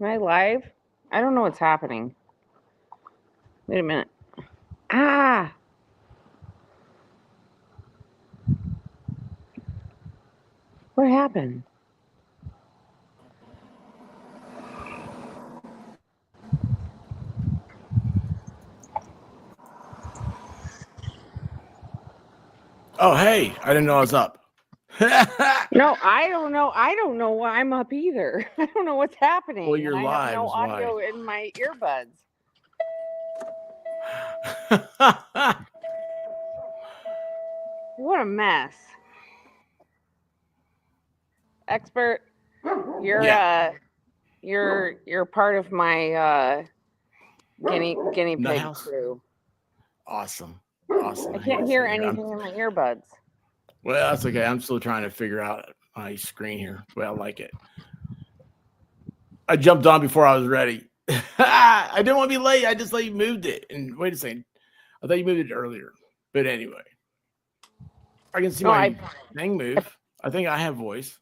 Am I live? I don't know what's happening. Wait a minute. Ah! What happened? Oh, hey, I didn't know I was up. No, I don't know. I don't know why I'm up either. I don't know what's happening. Well, you're and I live have no is why. audio in my earbuds. What a mess. Expert, you're Yeah. you're part of my guinea pig Nuthouse? crew. Awesome. I can't hear anything in my earbuds. Well, that's okay. I'm still trying to figure out my screen here. Well, I like it. I jumped on before I was ready. I didn't want to be late. I just moved it. And wait a second. I thought you moved it earlier. But anyway. I can see my thing move. I think I have voice.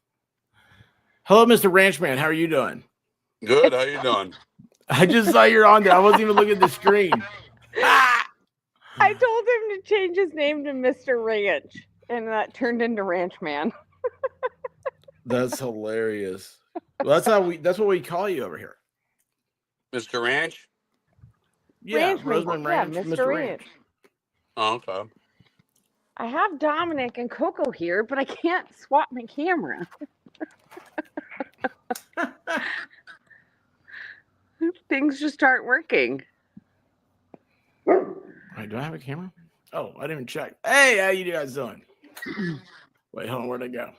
Hello, Mr. Ranchman. How are you doing? Good. How you doing? I just saw you're on there. I wasn't even looking at the screen. I told him to change his name to Mr. Ranch, and that turned into Ranchman. That's hilarious. Well, that's what we call you over here. Mr. Ranch? Yeah, Ranchman. Roseman Ranch, Yeah, Mr. Ranch. Oh, okay. I have Dominic and Coco here, but I can't swap my camera. Things just aren't working. Wait, do I have a camera? Oh, I didn't even check. Hey, how you guys doing? Wait, hold on. Where'd I go?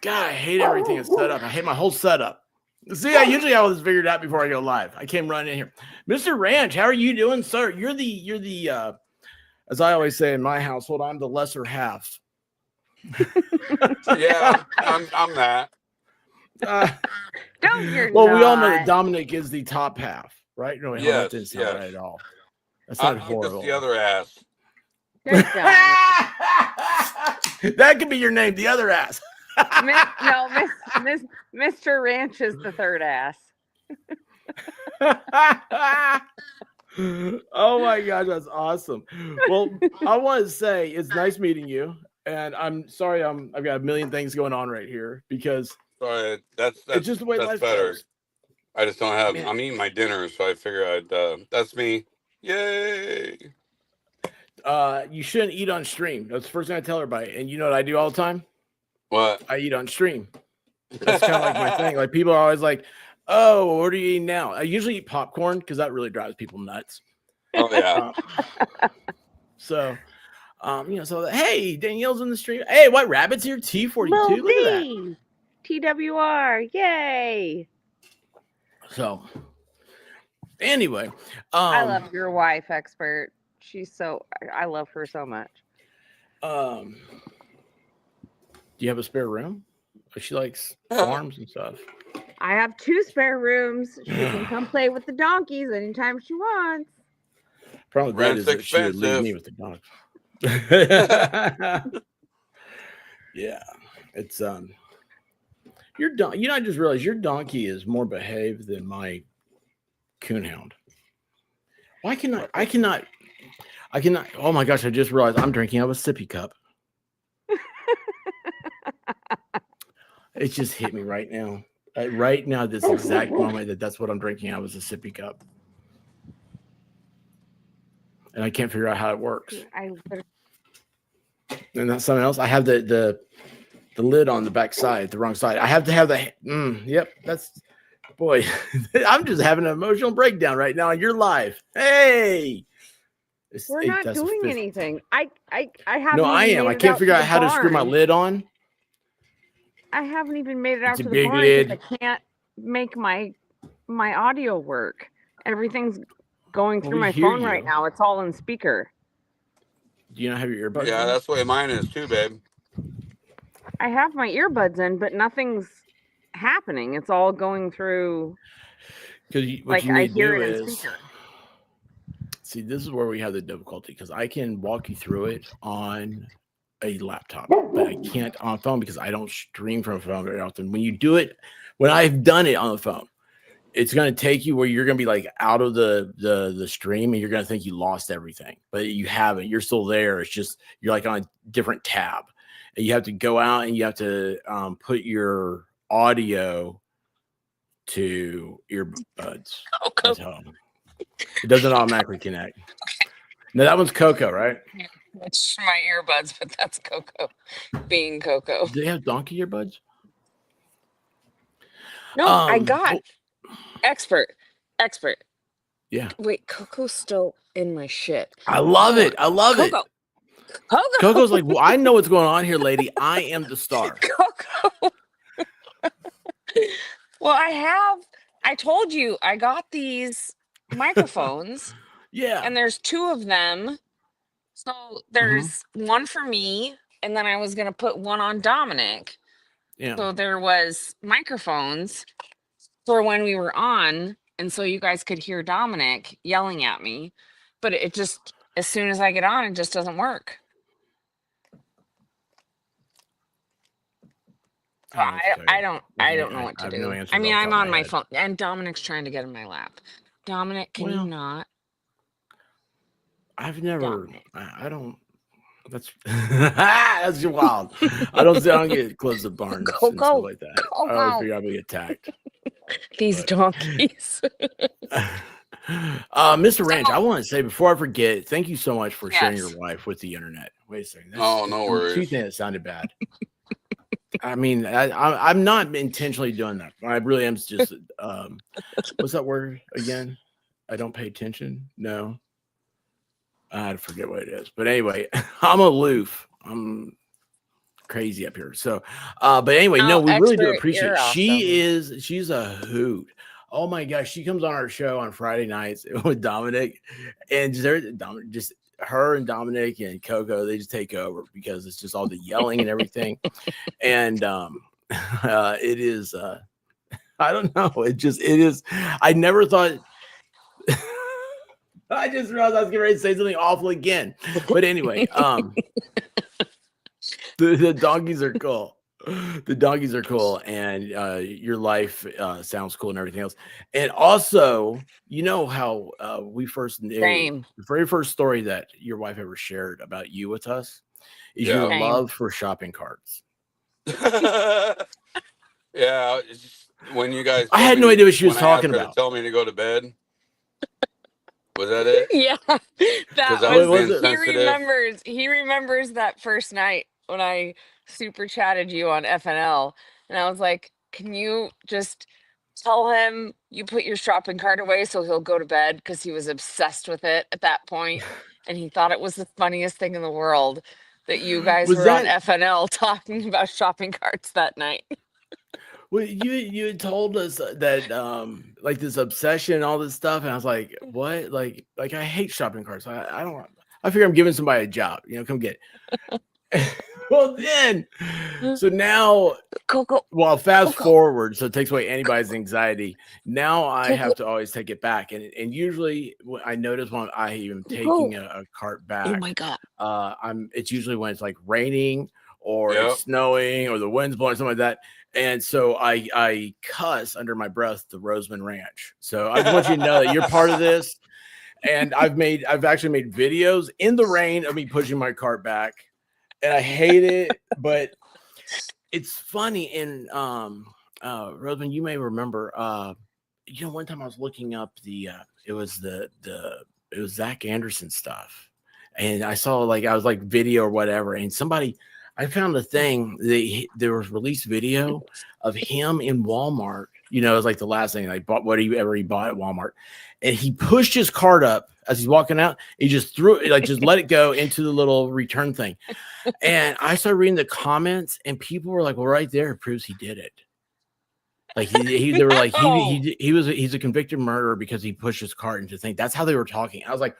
God, I hate everything that's set up. I hate my whole setup. See, I usually have this figured out before I go live. I came running in here. Mr. Ranch, how are you doing, sir? You're the as I always say in my household, I'm the lesser half. Yeah, I'm that. No, you're well, not. we all know that Dominic is the top half, right? No, Yes, that didn't sound yes. right at all. That's not I'm horrible. just the other ass. That could be your name, the other ass. Mr. Ranch is the third ass. Oh my gosh, that's awesome. Well, I want to say it's nice meeting you, and I'm sorry I've got a million things going on right here because Sorry, that's it's just the way that's life better. goes. I just don't have. Man. I'm eating my dinner, so I figure I'd. That's me. Yay! You shouldn't eat on stream. That's the first thing I tell everybody. And you know what I do all the time? What? I eat on stream. That's kind of like my thing. Like people are always like, "Oh, what are you eating now?" I usually eat popcorn because that really drives people nuts. Oh yeah. So hey, Danielle's in the stream. Hey, White Rabbit's here. T42. Look at that. TWR. Yay. So anyway, I love your wife, Expert. I love her so much. Do you have a spare room? She likes farms and stuff. I have 2 spare rooms. She can come play with the donkeys anytime she wants. Problem with that is that she would leave me with the dogs. Yeah, it's your donkey. You know, I just realized your donkey is more behaved than my coonhound. Why cannot? I cannot. Oh my gosh! I just realized I'm drinking out of a sippy cup. It just hit me right now. Right now, this exact moment, that's what I'm drinking out of a sippy cup, and I can't figure out how it works. And that's something else. I have the lid on the back side, the wrong side. I have to have the. Yep, that's. Boy, I'm just having an emotional breakdown right now. You're live. Hey. We're not doing anything. I haven't. No, I am. I can't figure out how to screw my lid on. I haven't even made it out to the barn because I can't make my audio work. Everything's going through my phone right now. It's all in speaker. Do you not have your earbuds? Yeah, that's the way mine is too, babe. I have my earbuds in, but nothing's happening. It's all going through. Because like I hear it in speaker. See, this is where we have the difficulty because I can walk you through it on a laptop, but I can't on a phone because I don't stream from a phone very often. When I've done it on the phone, it's going to take you where you're going to be like out of the stream and you're going to think you lost everything, but you haven't. You're still there. It's just you're like on a different tab, and you have to go out and you have to put your audio to earbuds. That's how it doesn't automatically connect. No, that one's Coco, right? It's my earbuds, but that's Coco being Coco. Do they have donkey earbuds? No, I got expert. Yeah. Wait, Coco's still in my shit. I love it. Coco. Coco's like, well, I know what's going on here, lady. I am the star. Coco. Well, I told you I got these microphones. Yeah. And there's 2 of them. So there's one for me, and then I was going to put one on Dominick. Yeah. So there was microphones for when we were on, and so you guys could hear Dominick yelling at me. But it just, as soon as I get on, it just doesn't work. I don't know what to do. No I mean, I'm on my phone, and Dominick's trying to get in my lap. Dominick, can you not? I've never. I don't. That's that's wild. I don't get close to barns and stuff like that. I always figure I'll be attacked. These donkeys. Mr. Ranch, I want to say before I forget, thank you so much for sharing your wife with the internet. Wait a second. No worries. She thinks it sounded bad. I mean, I'm not intentionally doing that. I really am just. What's that word again? I don't pay attention. No. I forget what it is, but anyway, I'm aloof. I'm crazy up here. So, but anyway, no, we really do appreciate it. Awesome. She's a hoot. Oh my gosh, she comes on our show on Friday nights with Dominick, and just her and Dominick and Coco, they just take over because it's just all the yelling and everything. And it is, I don't know. It is. I never thought. I just realized I was getting ready to say something awful again. But anyway, the donkeys are cool. The donkeys are cool, and your life sounds cool and everything else. And also, you know how we first knew the very first story that your wife ever shared about you with us is your love for shopping carts. Yeah, when you guys, I had no idea what she was talking about. Tell me to go to bed. Was that it? Yeah, that was. He remembers that first night when I super chatted you on FNL, and I was like, "Can you just tell him you put your shopping cart away so he'll go to bed?" Because he was obsessed with it at that point, and he thought it was the funniest thing in the world that you guys were on FNL talking about shopping carts that night. Well, you had told us that like this obsession, all this stuff, and I was like, what? Like I hate shopping carts. I figure I'm giving somebody a job, come get it. Well, then, so now, well, fast forward, so it takes away anybody's anxiety. Now I have to always take it back, and usually I notice when I am taking a cart back. Oh my god! It's usually when it's like raining or it's snowing or the wind's blowing, something like that. And so I cuss under my breath the Roseman Ranch. So I just want you to know that you're part of this. And I've actually made videos in the rain of me pushing my cart back. And I hate it, but it's funny. And Roseman, you may remember, one time I was looking up it was Zach Anderson stuff. And I saw I was video or whatever. And I found a thing there was released video of him in Walmart. It was like the last thing I bought, whatever he bought at Walmart. And he pushed his cart up as he's walking out. He just threw it, just let it go into the little return thing. And I started reading the comments, and people were like, well, right there, it proves he did it. Like they were like, he's a convicted murderer because he pushed his cart into the thing. That's how they were talking. I was like,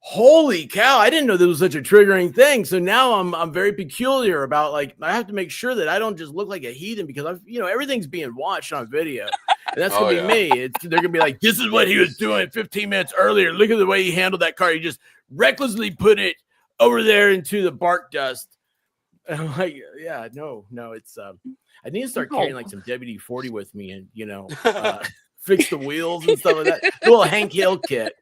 holy cow, I didn't know there was such a triggering thing. So now I'm very peculiar about I have to make sure that I don't just look like a heathen because everything's being watched on video. And that's going to be me. They're going to be like, this is what he was doing 15 minutes earlier. Look at the way he handled that car. He just recklessly put it over there into the bark dust. And I'm like, no, it's I need to start carrying some WD-40 with me and fix the wheels and stuff like that. The little Hank Hill kit.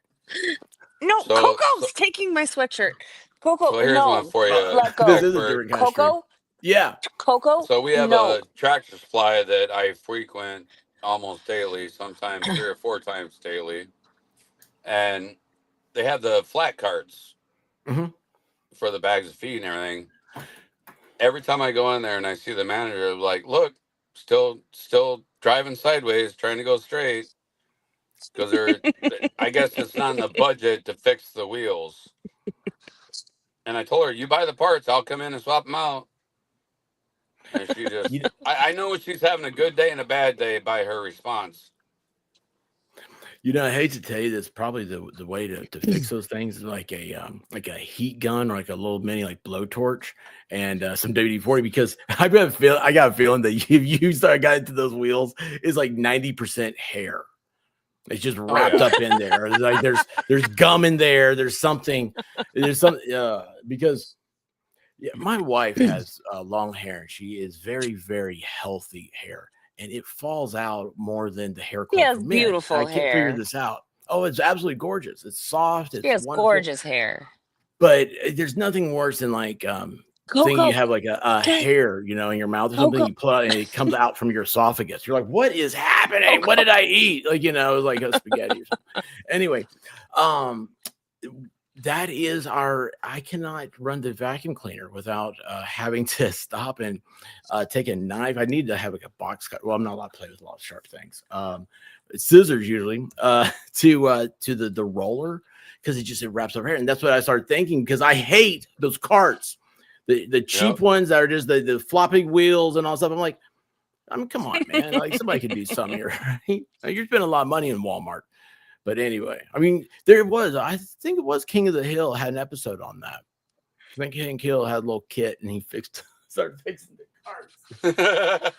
No, Coco's taking my sweatshirt. Coco, so here's one for you. let go. This is a different kind of stream. Coco, yeah. Coco. So we have a tractor supply that I frequent almost daily, sometimes 3 or 4 times daily, and they have the flat carts for the bags of feed and everything. Every time I go in there and I see the manager, I'm like, look, still driving sideways, trying to go straight, because I guess it's not in the budget to fix the wheels. And I told her, you buy the parts, I'll come in and swap them out. And she just, I know she's having a good day and a bad day by her response. I hate to tell you this, probably the way to fix those things is like a heat gun or like a little mini like blowtorch and some WD-40, because I got a feeling that if you got into those wheels, it's like 90% hair. It's just wrapped up in there. It's like there's gum in there. There's something because my wife has long hair and she is very, very healthy hair. And it falls out more than the hair. She has beautiful hair. I can't figure this out. Oh, it's absolutely gorgeous. It's soft. It's she has wonderful. Gorgeous hair. But there's nothing worse than like thinking you have like a hair, in your mouth or something. You pull out and it comes out from your esophagus. You're like, what is happening? What did I eat? Like, like a spaghetti or something. Anyway, that is I cannot run the vacuum cleaner without having to stop and take a knife. I need to have like a box cut. Well, I'm not allowed to play with a lot of sharp things. Scissors usually to the roller, because it wraps up hair. And that's what I started thinking, because I hate those carts, the cheap ones that are just the floppy wheels and all stuff. I'm like, come on, man. Like, somebody could do something here, right? Like, you're spending a lot of money in Walmart. But anyway, I think it was King of the Hill had an episode on that. I think Hank Hill had a little kit and he started fixing the carts.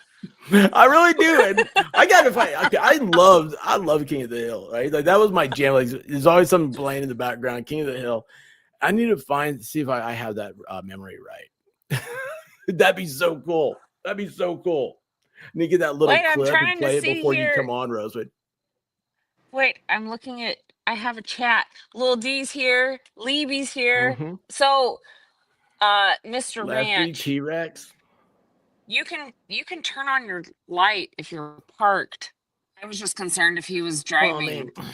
I really do. And I got to find. I love King of the Hill, right? Like, that was my jam. Like, there's always something playing in the background. King of the Hill. I need to see if I have that memory right. That'd be so cool. I need to get that little clip and play it before you come on, Rosewood. Wait, I'm looking at. I have a chat. Lil D's here. Leeby's here. So, Mr. Lefty Ranch, T-Rex. You can turn on your light if you're parked. I was just concerned if he was driving. Well,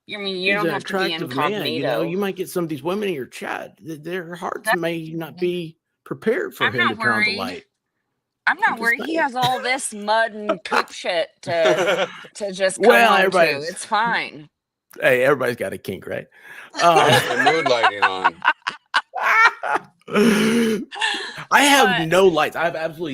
you don't have to be incognito. Man, you might get some of these women in your chat. Their hearts may not be prepared for him to turn on the light. I'm not worried. He has all this mud and poop shit to just come on to. It's fine. Hey, everybody's got a kink, right? The mood lighting on. I have no lights.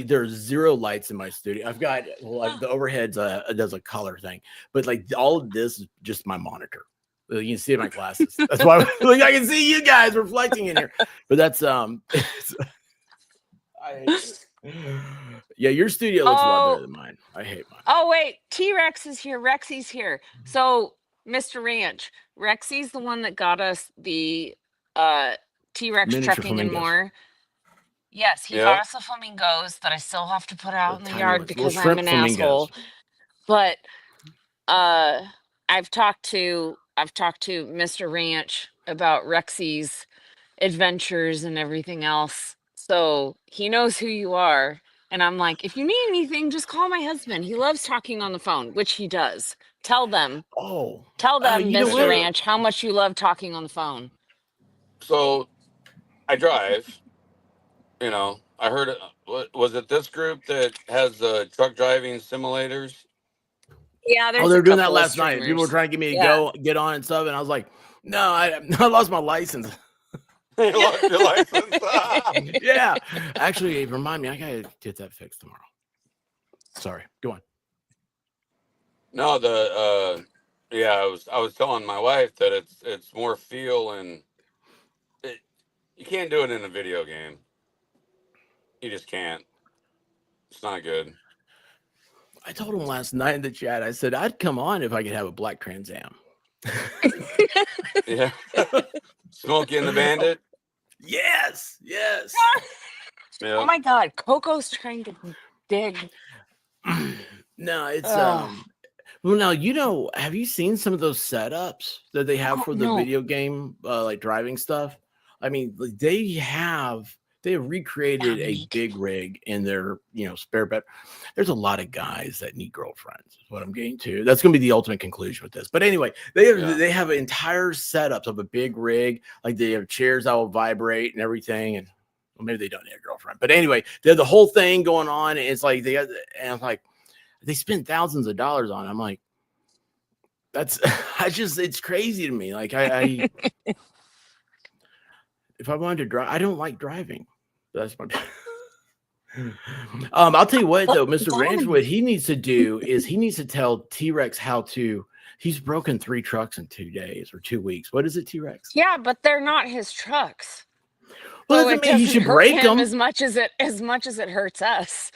There's 0 lights in my studio. I've got like the overheads does a color thing, but like all of this is just my monitor. You can see it in my glasses. That's why I can see you guys reflecting in here. But that's yeah, your studio looks a lot better than mine. I hate mine. Oh wait, T-Rex is here. Rexy's here. So, Mr. Ranch, Rexy's the one that got us the T-Rex Trucking and More. Yes, he got us the flamingos that I still have to put out in the yard because I'm an asshole. But I've talked to Mr. Ranch about Rexy's adventures and everything else. So he knows who you are. And I'm like, if you need anything, just call my husband. He loves talking on the phone, which he does. Tell them, Mr. Ranch, how much you love talking on the phone. So I drive, I heard it. Was it this group that has the truck driving simulators? Yeah, they were doing that last night. People were trying to get me to get on and stuff, and I was like, no, I lost my license. You lost your license? Yeah. Actually, remind me, I gotta get that fixed tomorrow. Sorry, go on. No, I was telling my wife that it's more feel, and you can't do it in a video game. You just can't. It's not good. I told him last night in the chat, I said, I'd come on if I could have a black Trans Am. Yeah. Smokey and the Bandit? Yes. Yeah. Oh my God. Coco's trying to dig. No, it's Well, now, have you seen some of those setups that they have for the video game, like driving stuff? I mean, they have recreated a big rig in their, spare bed. There's a lot of guys that need girlfriends, is what I'm getting to. That's going to be the ultimate conclusion with this. But anyway, they have entire setups of a big rig. Like they have chairs that will vibrate and everything. And well, maybe they don't need a girlfriend. But anyway, they have the whole thing going on. And it's like they spend thousands of dollars on it. I'm like, it's crazy to me. Like I if I wanted to drive, I don't like driving. That's my I'll tell you what though, Mr. Ranch, what he needs to do is he needs to tell T-Rex he's broken 3 trucks in 2 days or 2 weeks. What is it, T-Rex? Yeah, but they're not his trucks. Well, doesn't mean he should break them as much as it hurts us.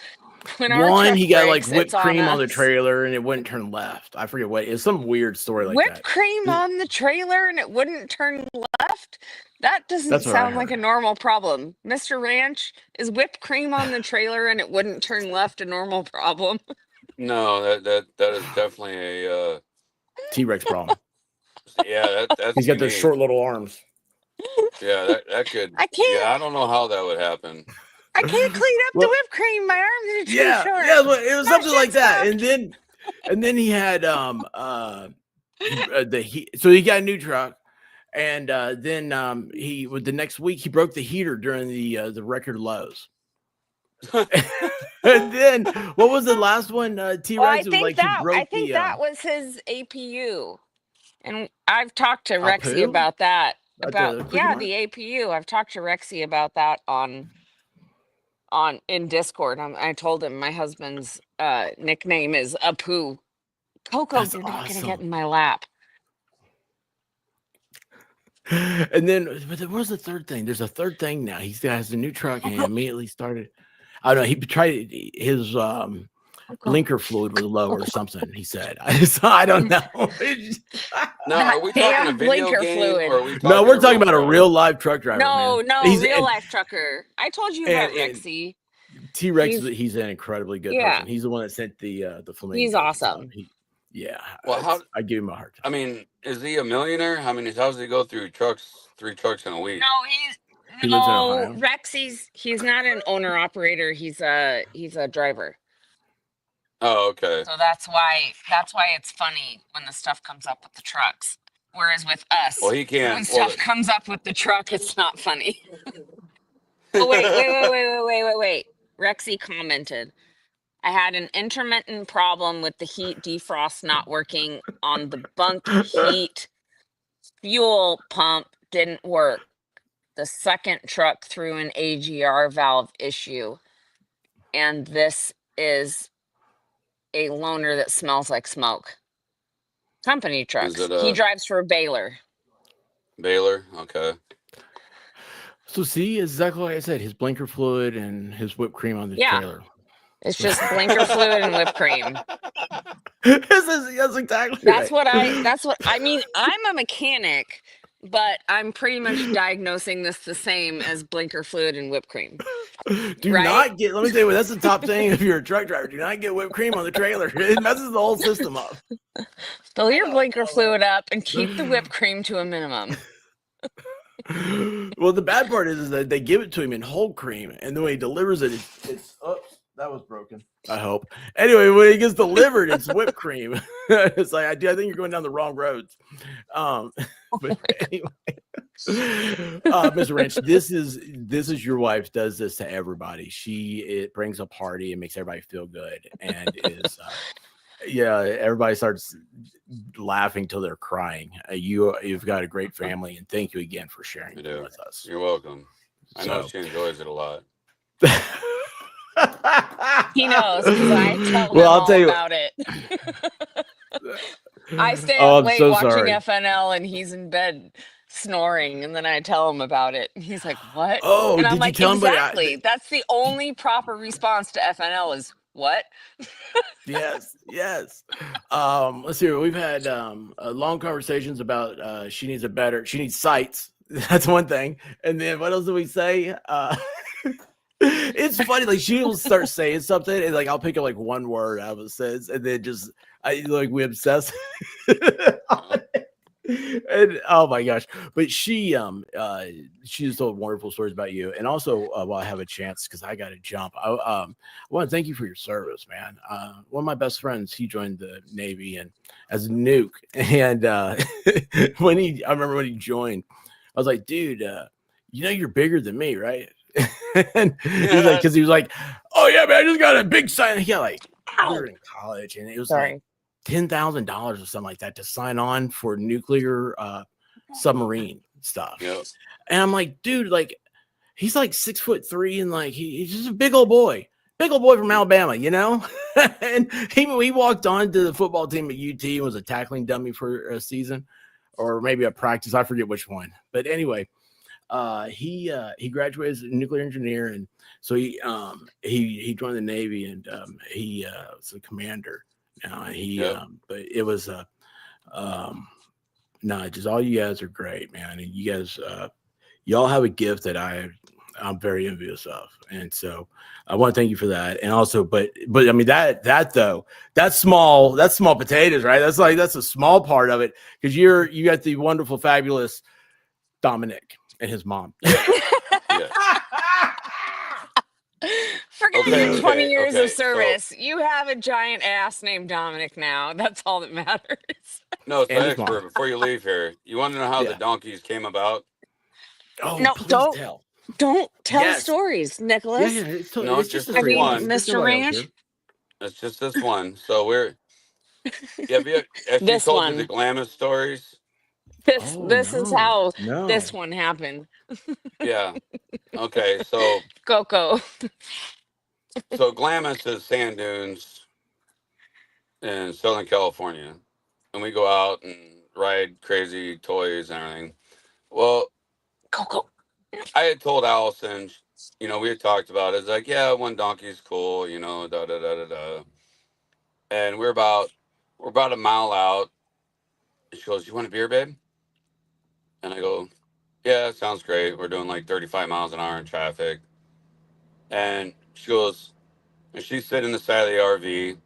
One, he got like whipped cream on the trailer and it wouldn't turn left. I forget what. It's some weird story like that. Whipped cream on the trailer and it wouldn't turn left? That doesn't sound like a normal problem. Mr. Ranch, is whipped cream on the trailer and it wouldn't turn left a normal problem? No, that is definitely a T-Rex problem. Yeah, that's he's got those short little arms. Yeah, that could. I don't know how that would happen. I can't clean up the whipped cream. My arms are too short. Yeah, it was something like that. And then he had so he got a new truck, and then the next week he broke the heater during the record lows. And then what was the last one? T-Rex I think that was his APU, and I've talked to Rexy about that. The APU. I've talked to Rexy about that in Discord. I told him my husband's nickname is Apu. Coco, you're not gonna get in my lap. And then, but there was a third thing. There's a third thing now. He has a new truck and he immediately started. I don't know. He tried his blinker fluid was low or something. He said, "I don't know." No, are we talking a video game? Fluid. Or are we talking no, we're talking about a real live truck driver. No, real life trucker. I told you about Rexy. T-Rex, he's an incredibly good person. He's the one that sent the flamingo. He's awesome. Well, I give him a hard time. I mean, is he a millionaire? I mean, how does he go through 3 trucks in a week? No, Rexy's. He's not an owner operator. He's a driver. Oh, okay. So that's why it's funny when the stuff comes up with the trucks. Whereas with us, he can't. When stuff comes up with the truck, it's not funny. Oh wait. Rexy commented, I had an intermittent problem with the heat defrost not working on the bunk heat. Fuel pump didn't work. The second truck threw an AGR valve issue. And this is a loaner that smells like smoke. Company trucks. He drives for Baylor. Baylor? Okay. So see, exactly like I said, his blinker fluid and his whipped cream on the trailer. It's just blinker fluid and whipped cream. That's exactly that's right. That's what I mean. I'm a mechanic, but I'm pretty much diagnosing this the same as blinker fluid and whipped cream. Let me tell you what, that's the top thing if you're a truck driver. Do not get whipped cream on the trailer. It messes the whole system up. Fill your blinker fluid up and keep the whipped cream to a minimum. Well, the bad part is that they give it to him in whole cream, and the way he delivers it, it's oops, that was broken. I hope. Anyway, when it gets delivered, it's whipped cream. It's like I think you're going down the wrong roads. But anyway, Mr. Ranch, this is your wife does this to everybody. It brings a party and makes everybody feel good, and is everybody starts laughing till they're crying. You've got a great family, and thank you again for sharing it with us. You're welcome. I know she enjoys it a lot. He knows because I tell him all about it. I stay up late watching FNL, and he's in bed snoring, and then I tell him about it. And he's like, "What?" Oh, and I'm did like, you tell exactly. him? That's the only proper response to FNL is what? Yes. Let's see. We've had long conversations about she needs sights. That's one thing. And then what else do we say? It's funny, like she'll start saying something, and like I'll pick up like one word out of a sentence, and then just we obsess. And oh my gosh, but she just told wonderful stories about you, and also while I have a chance, because I got to jump, I want to thank you for your service, man. One of my best friends, he joined the Navy and as a nuke, and I remember when he joined, I was like, dude, you know you're bigger than me, right? And he's like, because he was like, oh yeah, man, I just got a big sign. Yeah, like we were in college, and it was like $10,000 or something like that to sign on for nuclear submarine stuff. Yep. And I'm like, dude, like he's like 6'3" and like he's just a big old boy from Alabama, you know. And he walked on to the football team at UT and was a tackling dummy for a season or maybe a practice. I forget which one, but anyway, he graduated as a nuclear engineer, and so he joined the Navy, and he was a commander. But it was just all you guys are great, man. And you guys, y'all have a gift that I'm very envious of, and so I want to thank you for that. And also, but I mean that's small potatoes, right? That's a small part of it, because you got the wonderful, fabulous Dominick and his mom. Forget 20 years of service. So, you have a giant ass named Dominick now. That's all that matters. No, so expert, before you leave here, you want to know how the donkeys came about? Oh, no, don't tell stories, Nicholas. Yeah, it's just this one. Mr. Ranch. It's just this one. So have you told you the Glamis stories? This is how this one happened. Yeah. Okay. So Coco. So Glamis is sand dunes in Southern California, and we go out and ride crazy toys and everything. Well, Coco. I had told Allison, we had talked about it. It's like, yeah, one donkey's cool, da da da da da. And we're about a mile out. She goes, "You want a beer, babe?" And I go, "Yeah, sounds great." We're doing like 35 miles an hour in traffic. And she goes, and she's sitting in the side of the RV,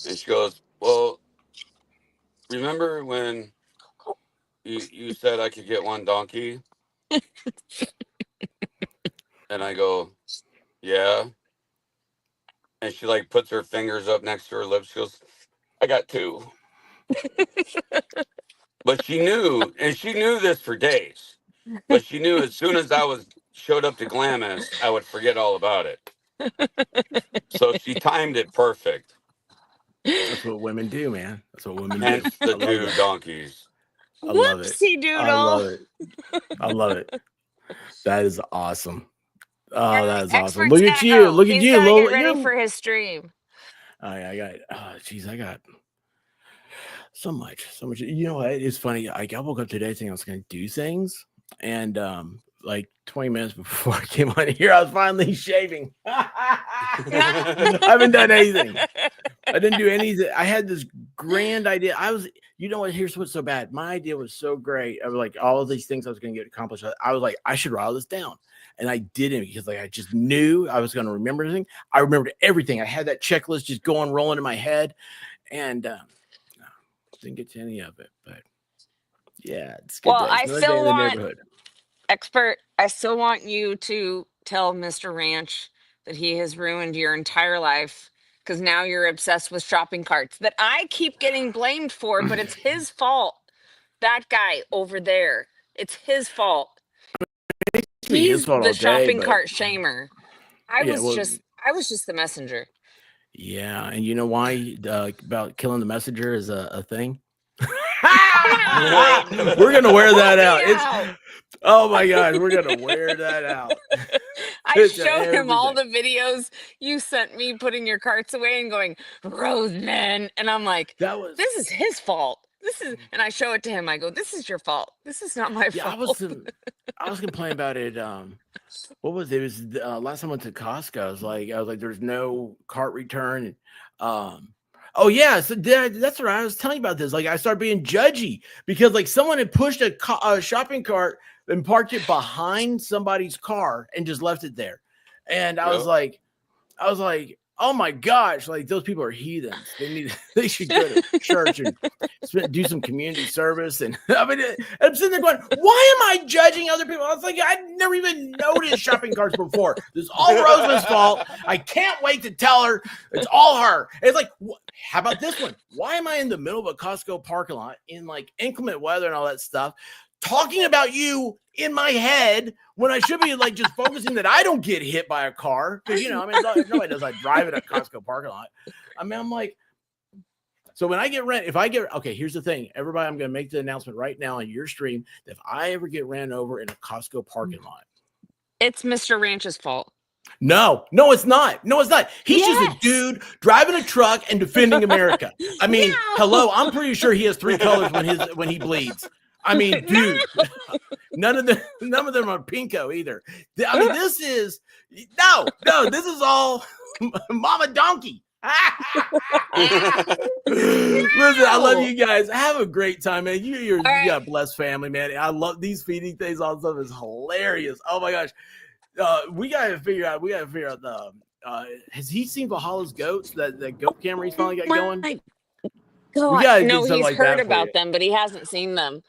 and she goes, "Well, remember when you said I could get one donkey?" And I go, "Yeah." And she like puts her fingers up next to her lips. She goes, "I got two." But she knew this for days. But she knew as soon as I showed up to Glamis, I would forget all about it. So she timed it perfect. That's what women do, man. That's what women do. The two donkeys. I love it. Whoopsie doodle. I love it. That is awesome. Oh, that is awesome. Look at you. Look at you. Get ready for his stream. I got so much. You know what? It's funny. I woke up today thinking I was going to do things. And like 20 minutes before I came on here, I was finally shaving. I haven't done anything. I didn't do anything. I had this grand idea. Here's what's so bad. My idea was so great. I was like, all of these things I was going to get accomplished. I was like, I should write all this down. And I didn't, because like I just knew I was going to remember everything. I remembered everything. I had that checklist just rolling in my head. And didn't get to any of it. But yeah, it's good. Well, I still want you to tell Mr. Ranch that he has ruined your entire life, because now you're obsessed with shopping carts that I keep getting blamed for, but it's his fault. That guy over there, it's his fault. He's the shopping cart shamer. I was just the messenger. Yeah, and you know why about killing the messenger is a thing? We're gonna wear that out. Oh my God, we're gonna wear that out. I showed him all the videos you sent me putting your carts away and going, "Roseman," and I'm like, this is his fault. And I show it to him. I go, "This is your fault. This is not my fault." I was complaining about it. What was it? It was last time I went to Costco. I was like, there's no cart return. Oh yeah, so that's right. I was telling you about this. Like I started being judgy because like someone had pushed a shopping cart and parked it behind somebody's car and just left it there. And I was like, oh my gosh, like those people are heathens. They should go to church and do some community service. And I mean, I'm sitting there going, why am I judging other people? I was like, I'd never even noticed shopping carts before. This is all Rosamond's fault. I can't wait to tell her it's all her. It's like, how about this one? Why am I in the middle of a Costco parking lot in like inclement weather and all that stuff, talking about you in my head when I should be like just focusing that I don't get hit by a car? Because, I mean, nobody does. I drive in a Costco parking lot. I mean, I'm like, so when I get okay, here's the thing. Everybody, I'm going to make the announcement right now on your stream that if I ever get ran over in a Costco parking lot, it's Mr. Ranch's fault. No, it's not. No, it's not. He's just a dude driving a truck and defending America. I mean, hello, I'm pretty sure he has 3 colors when he bleeds. I mean, dude, none of them are pinko either. I mean, this is this is all Mama Donkey. Listen, I love you guys. Have a great time, man. You got a blessed family, man. I love these feeding things. All stuff is hilarious. Oh my gosh. We gotta figure out the has he seen Valhalla's goats? That goat camera he's finally got going? No, he's heard about them, but he hasn't seen them.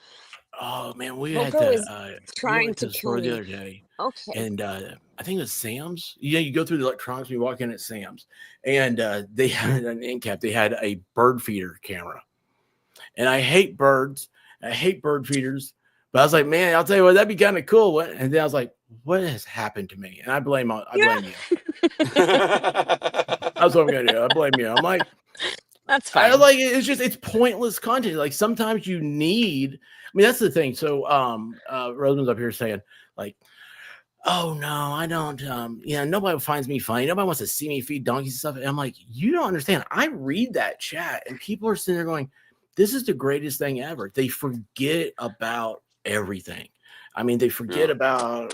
Oh man, we had to trying to store the other day. Okay. And I think it was Sam's. Yeah, you go through the electronics when you walk in at Sam's, and they had an end cap. They had a bird feeder camera, and I hate birds. I hate bird feeders. But I was like, man, I'll tell you what, that'd be kind of cool. And then I was like, what has happened to me? And I blame you. That's what I'm gonna do. I blame you. I'm like, that's fine. It's pointless content. Like sometimes you need. I mean, that's the thing. So Rosamond's up here saying, like, oh no, I don't. Nobody finds me funny. Nobody wants to see me feed donkeys and stuff. And I'm like, you don't understand. I read that chat, and people are sitting there going, this is the greatest thing ever. They forget about everything. I mean, they forget about.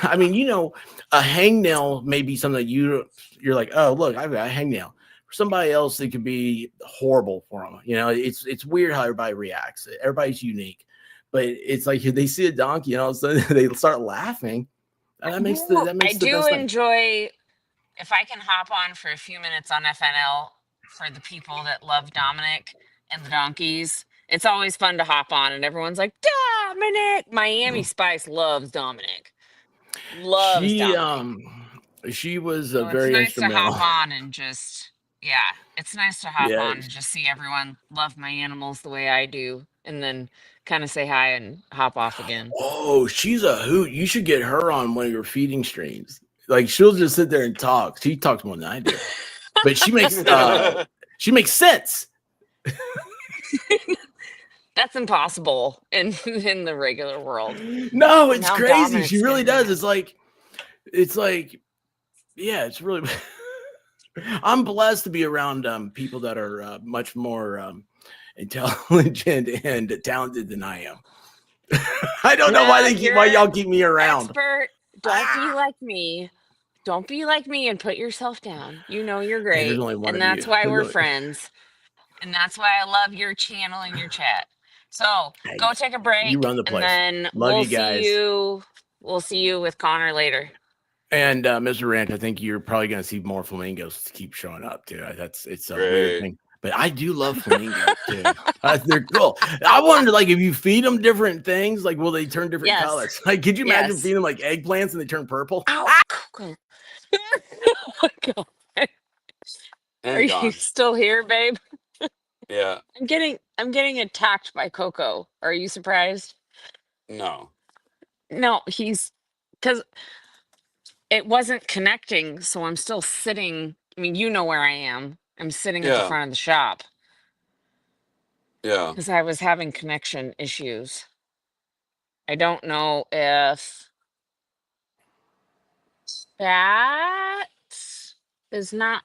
I mean, a hangnail may be something that you're like, oh look, I've got a hangnail. For somebody else, it could be horrible for them. It's weird how everybody reacts. Everybody's unique, but it's like they see a donkey, and all of a sudden they start laughing. And that makes the best thing. Enjoy if I can hop on for a few minutes on FNL for the people that love Dominick and the donkeys. It's always fun to hop on, and everyone's like, Dominick. Miami Spice loves Dominick. Dominick. She was very instrumental. To hop on and just, it's nice to hop on and just see everyone love my animals the way I do, and then kind of say hi and hop off again. Oh, she's a hoot. You should get her on one of your feeding streams. Like, she'll just sit there and talk. She talks more than I do, but she makes sense. That's impossible in the regular world. No, it's crazy. She really does. It's like, it's really. I'm blessed to be around people that are much more intelligent and talented than I am. I don't know why y'all keep me around. Expert. Don't be like me. Don't be like me and put yourself down. You're great, and that's why we're friends. And that's why I love your channel and your chat. So go take a break. You run the place. And then we'll see you. We'll see you with Connor later. And Mr. Ranch, I think you're probably going to see more flamingos keep showing up too. It's a weird thing, but I do love flamingos too. They're cool. I wonder, like, if you feed them different things, like, will they turn different colors? Like, could you imagine feeding them like eggplants and they turn purple? Ow. Oh my God. Are you still here, babe? Yeah. I'm getting attacked by Coco. Are you surprised? No, because it wasn't connecting, so I'm still sitting. I mean, you know where I am. I'm sitting at the front of the shop. Yeah. Because I was having connection issues. I don't know if that is not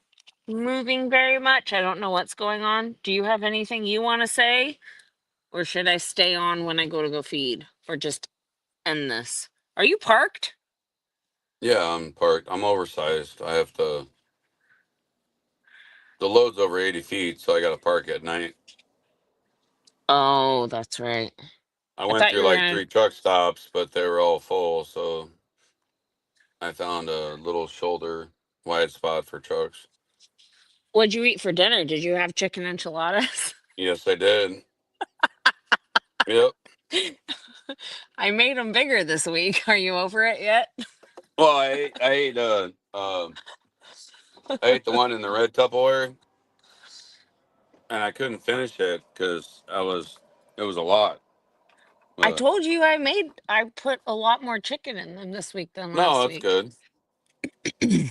moving very much. I don't know what's going on. Do you have anything you want to say, or should I stay on when I go feed, or just end this? Are you parked? Yeah, I'm parked. I'm oversized. I have to. The load's over 80 feet, so I got to park at night. Oh, that's right. I went through like 3 truck stops, but they were all full. So I found a little shoulder wide spot for trucks. What'd you eat for dinner? Did you have chicken enchiladas? Yes, I did. Yep. I made them bigger this week. Are you over it yet? Well, I ate the one in the red Tupperware, and I couldn't finish it because it was a lot. I But told you I put a lot more chicken in them this week than no, last that's week. good.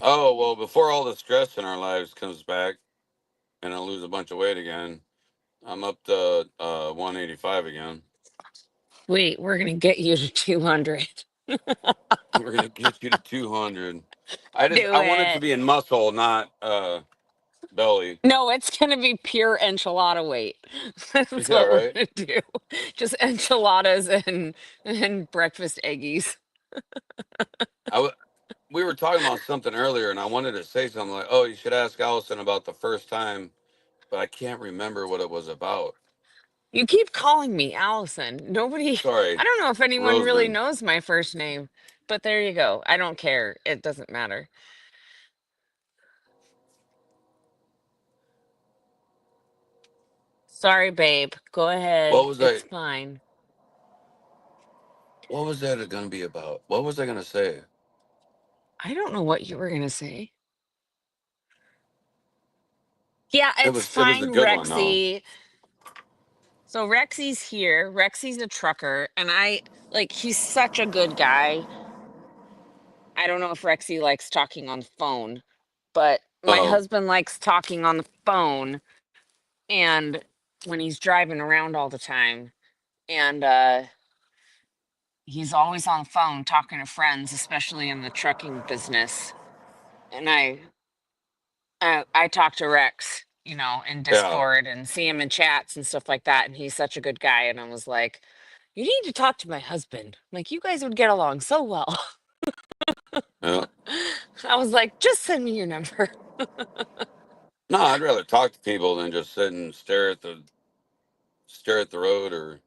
Oh well, before all the stress in our lives comes back, and I lose a bunch of weight again, I'm up to 185 again. Wait, we're gonna get you to 200. We're gonna get you to 200. Do I want it to it. be in muscle, not belly. No, it's gonna be pure enchilada weight. That's Yeah, what we're right. gonna do. Just enchiladas and breakfast eggies. We were talking about something earlier, and I wanted to say something like, "Oh, you should ask Allison about the first time," but I can't remember what it was about. You keep calling me Allison. Nobody, I Sorry, don't know if anyone really Roseman. knows my first name, but there you go. I don't care. It doesn't matter. Sorry, babe. Go What ahead. was It's I? fine. What was that going to be about? What was I going to say? I don't know what you were going to say. Yeah, it's It was a fine, good one though. Rexy. So Rexy's here. Rexy's a trucker, and he's such a good guy. I don't know if Rexy likes talking on the phone, but my Oh, husband likes talking on the phone and when he's driving around all the time. And he's always on the phone talking to friends, especially in the trucking business. And I talk to Rex, in yeah, Discord and see him in chats and stuff like that. And he's such a good guy. And I was like, you need to talk to my husband. Like, you guys would get along so well. yeah. I was like, just send me your number. No, I'd rather talk to people than just sit and stare at the road or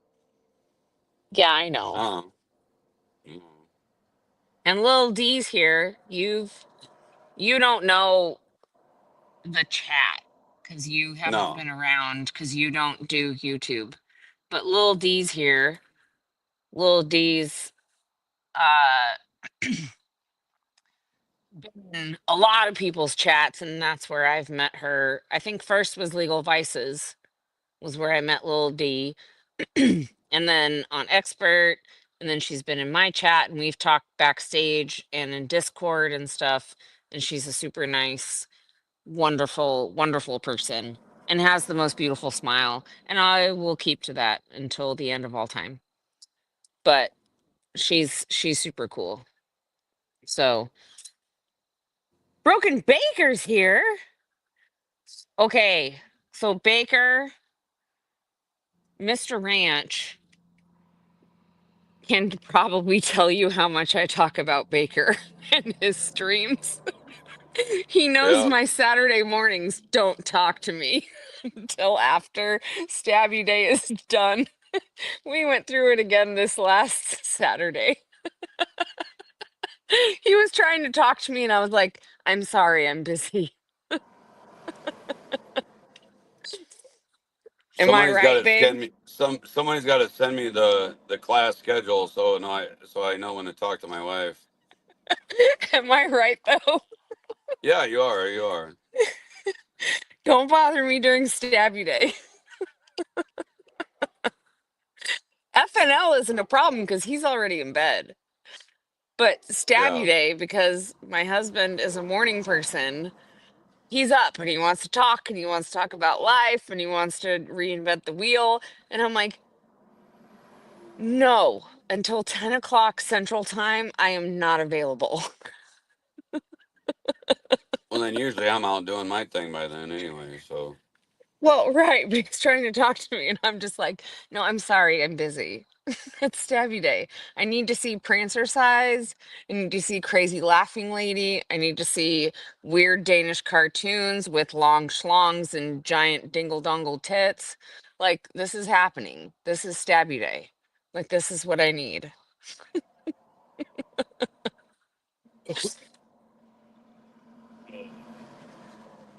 Yeah, I I know. don't know. And Lil D's here. You don't know the chat because you haven't No, been around because you don't do YouTube. But Lil D's here. Lil D's uh been in a lot of people's chats, and that's where I've met her. I think first was Legal Vices, was where I met Lil D. And then on Expert, and then she's been in my chat and we've talked backstage and in Discord and stuff. And she's a super nice, wonderful, wonderful person and has the most beautiful smile. And I will keep to that until the end of all time. But she's super cool. So Broken Baker's here. Okay. So Baker, Mr. Ranch can probably tell you how much I talk about Baker and his streams. He knows yeah. my Saturday mornings don't talk to me until after Stabby Day is done. We went through it again this last Saturday. He was trying to talk to me, and I was like, I'm sorry, I'm busy. Am I Somebody's got right, to babe? send me somebody's got to send me the class schedule so I know when to talk to my wife. Am I right, though? Yeah, you are. You are. Don't bother me during Stabby Day. FNL isn't a problem because he's already in bed. But Stabby Yeah. Day, because my husband is a morning person, he's up and he wants to talk and he wants to talk about life and he wants to reinvent the wheel. And I'm like, no, until 10 o'clock Central Time, I am not available. Well, then usually I'm out doing my thing by then anyway. So Well, right, but he's trying to talk to me, and I'm just like, no, I'm sorry, I'm busy. It's Stabby Day. I need to see Prancer Size. I need to see Crazy Laughing Lady. I need to see weird Danish cartoons with long schlongs and giant dingle dongle tits. Like, this is happening. This is Stabby Day. Like, this is what I need.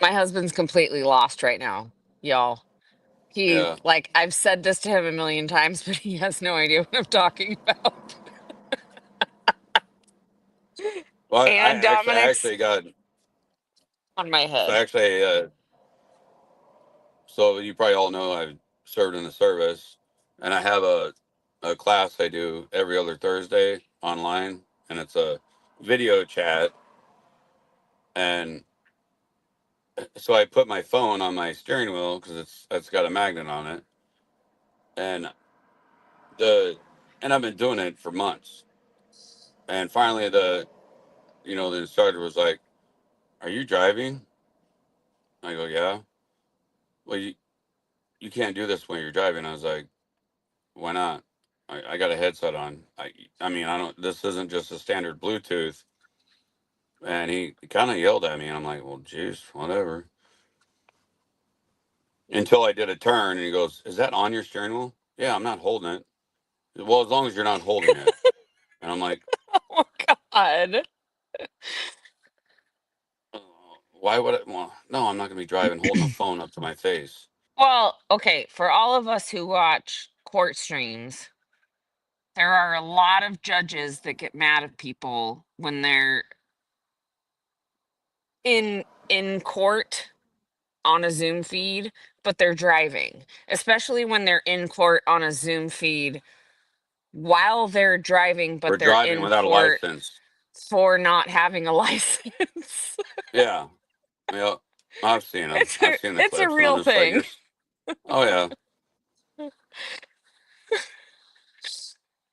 My husband's completely lost right now, y'all. He like I've said this to him a million times, but he has no idea what I'm talking about. Well, And I Dominic's actually got on my so head. actually so you probably all know I've served in the service, and I have a class I do every other Thursday online, and it's a video chat. And so I put my phone on my steering wheel because it's got a magnet on it, and the and I've been doing it for months. And finally, the instructor was like, "Are you driving?" I go, "Yeah." Well, you can't do this when you're driving. I was like, "Why not?" I got a headset on. I mean, I don't. This isn't just a standard Bluetooth. And he kind of yelled at me, and I'm like, "Well, geez, whatever." Until I did a turn, and he goes, "Is that on your steering wheel?" Yeah, I'm not holding it. Well, as long as you're not holding it. And I'm like, Oh God. why would I? Well, no, I'm not going to be driving holding a phone up to my face. Well, okay, for all of us who watch court streams, there are a lot of judges that get mad at people when they're in court on a Zoom feed, but they're driving, especially when they're in court on a Zoom feed while they're driving, For but they're driving in without a court license. for not having a license. Yeah. Yeah. I've seen them. I've seen the It's a clips, and I'm real just like, thing. oh, yeah.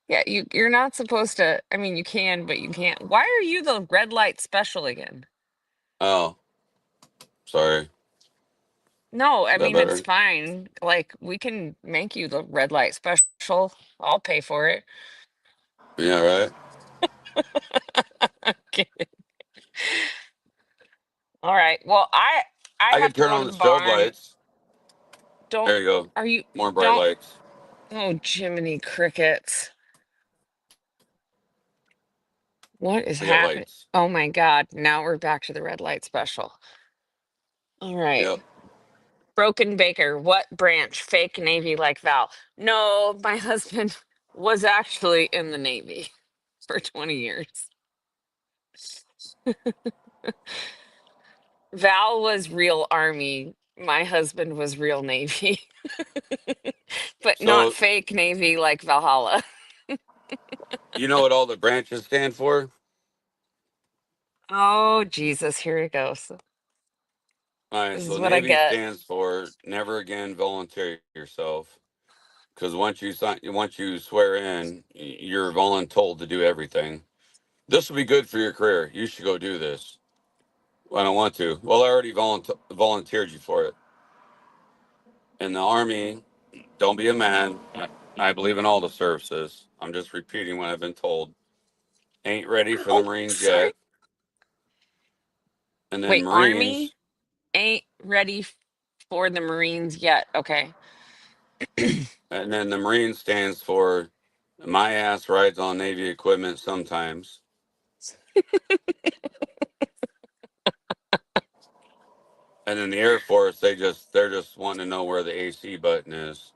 Yeah, you're not supposed to. I mean, you can, but you can't. Why are you the red light special again? Oh, sorry. No, I Is that mean it's better? fine. Like we can make you the red light special. I'll pay for it. Yeah, right. Okay. All right. Well, I I have could to turn go to on the the strobe barn. lights. Don't. There you go. Are you? More bright Don't. lights. Oh, Jiminy Crickets. What is I got happening? lights. Oh my God. Now we're back to the red light special. All right. Yep. Broken Baker. What branch? Fake Navy like Val. No, my husband was actually in the Navy for 20 years. Val was real Army. My husband was real Navy, but not So, fake Navy like Valhalla. you know what all the branches stand for? Oh, Jesus. Here it goes. All right. This So, is what I Navy get. stands for never again volunteer yourself. Because once you swear in, you're voluntold to do everything. This will be good for your career. You should go do this. I don't want to. Well, I already volunteered you for it. In the Army, don't be a man. I believe in all the services. I'm just repeating what I've been told. Ain't ready for the Oh, Marines sorry. yet. And then Wait, Army Marines, ain't ready for the Marines yet. Okay. and then the Marines stands for my ass rides on Navy equipment sometimes. And then the Air Force, they're just wanting to know where the AC button is.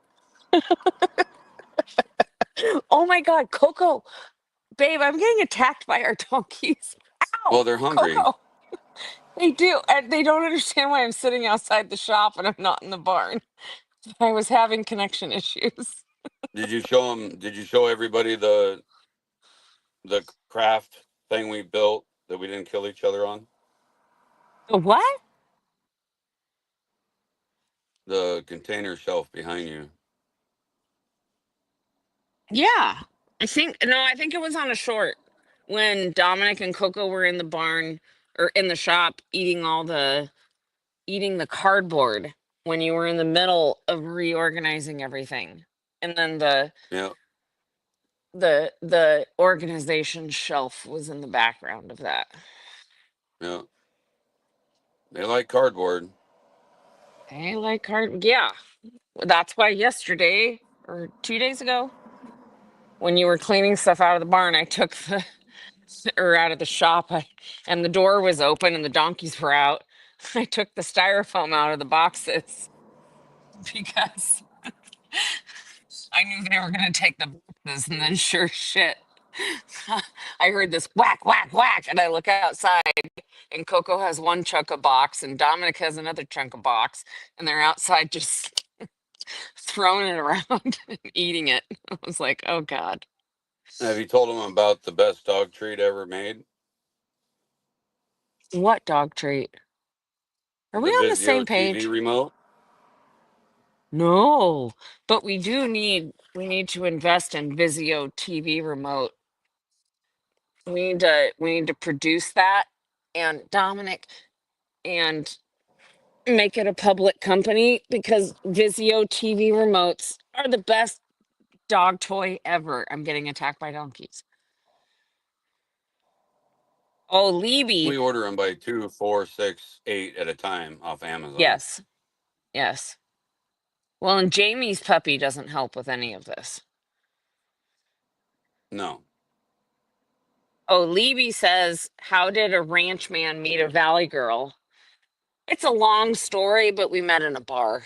Oh my God, Coco. Babe, I'm getting attacked by our donkeys. Ow, Well, they're hungry. Coco. They do. And they don't understand why I'm sitting outside the shop and I'm not in the barn. I was having connection issues. Did you show them? Did you show everybody the craft thing we built that we didn't kill each other on? The what? The container shelf behind you. Yeah. I think it was on a short when Dominic and Coco were in the barn or in the shop eating the cardboard when you were in the middle of reorganizing everything. And then Yeah, the organization shelf was in the background of that. yeah. They like cardboard. They like card yeah. That's why yesterday or 2 days ago when you were cleaning stuff out of the barn, I took or out of the shop, and the door was open and the donkeys were out. I took the styrofoam out of the boxes because I knew they were going to take the boxes, and then sure shit, I heard this whack, whack, whack, and I look outside, and Coco has one chunk of box, and Dominic has another chunk of box, and they're outside just throwing it around and eating it. I was like, oh God. Have you told them about the best dog treat ever made? What dog treat? Are we The on the Vizio same TV page? remote. No, but we need to invest in Vizio TV remote. We need to produce that, and Dominic, and make it a public company, because Vizio TV remotes are the best dog toy ever. I'm getting attacked by donkeys. Oh, Libby. We order them by 2, 4, 6, 8 at a time off Amazon. Yes. Yes. Well, and Jamie's puppy doesn't help with any of this. No. Oh, Libby says, how did a ranch man meet a valley girl? It's a long story, but we met in a bar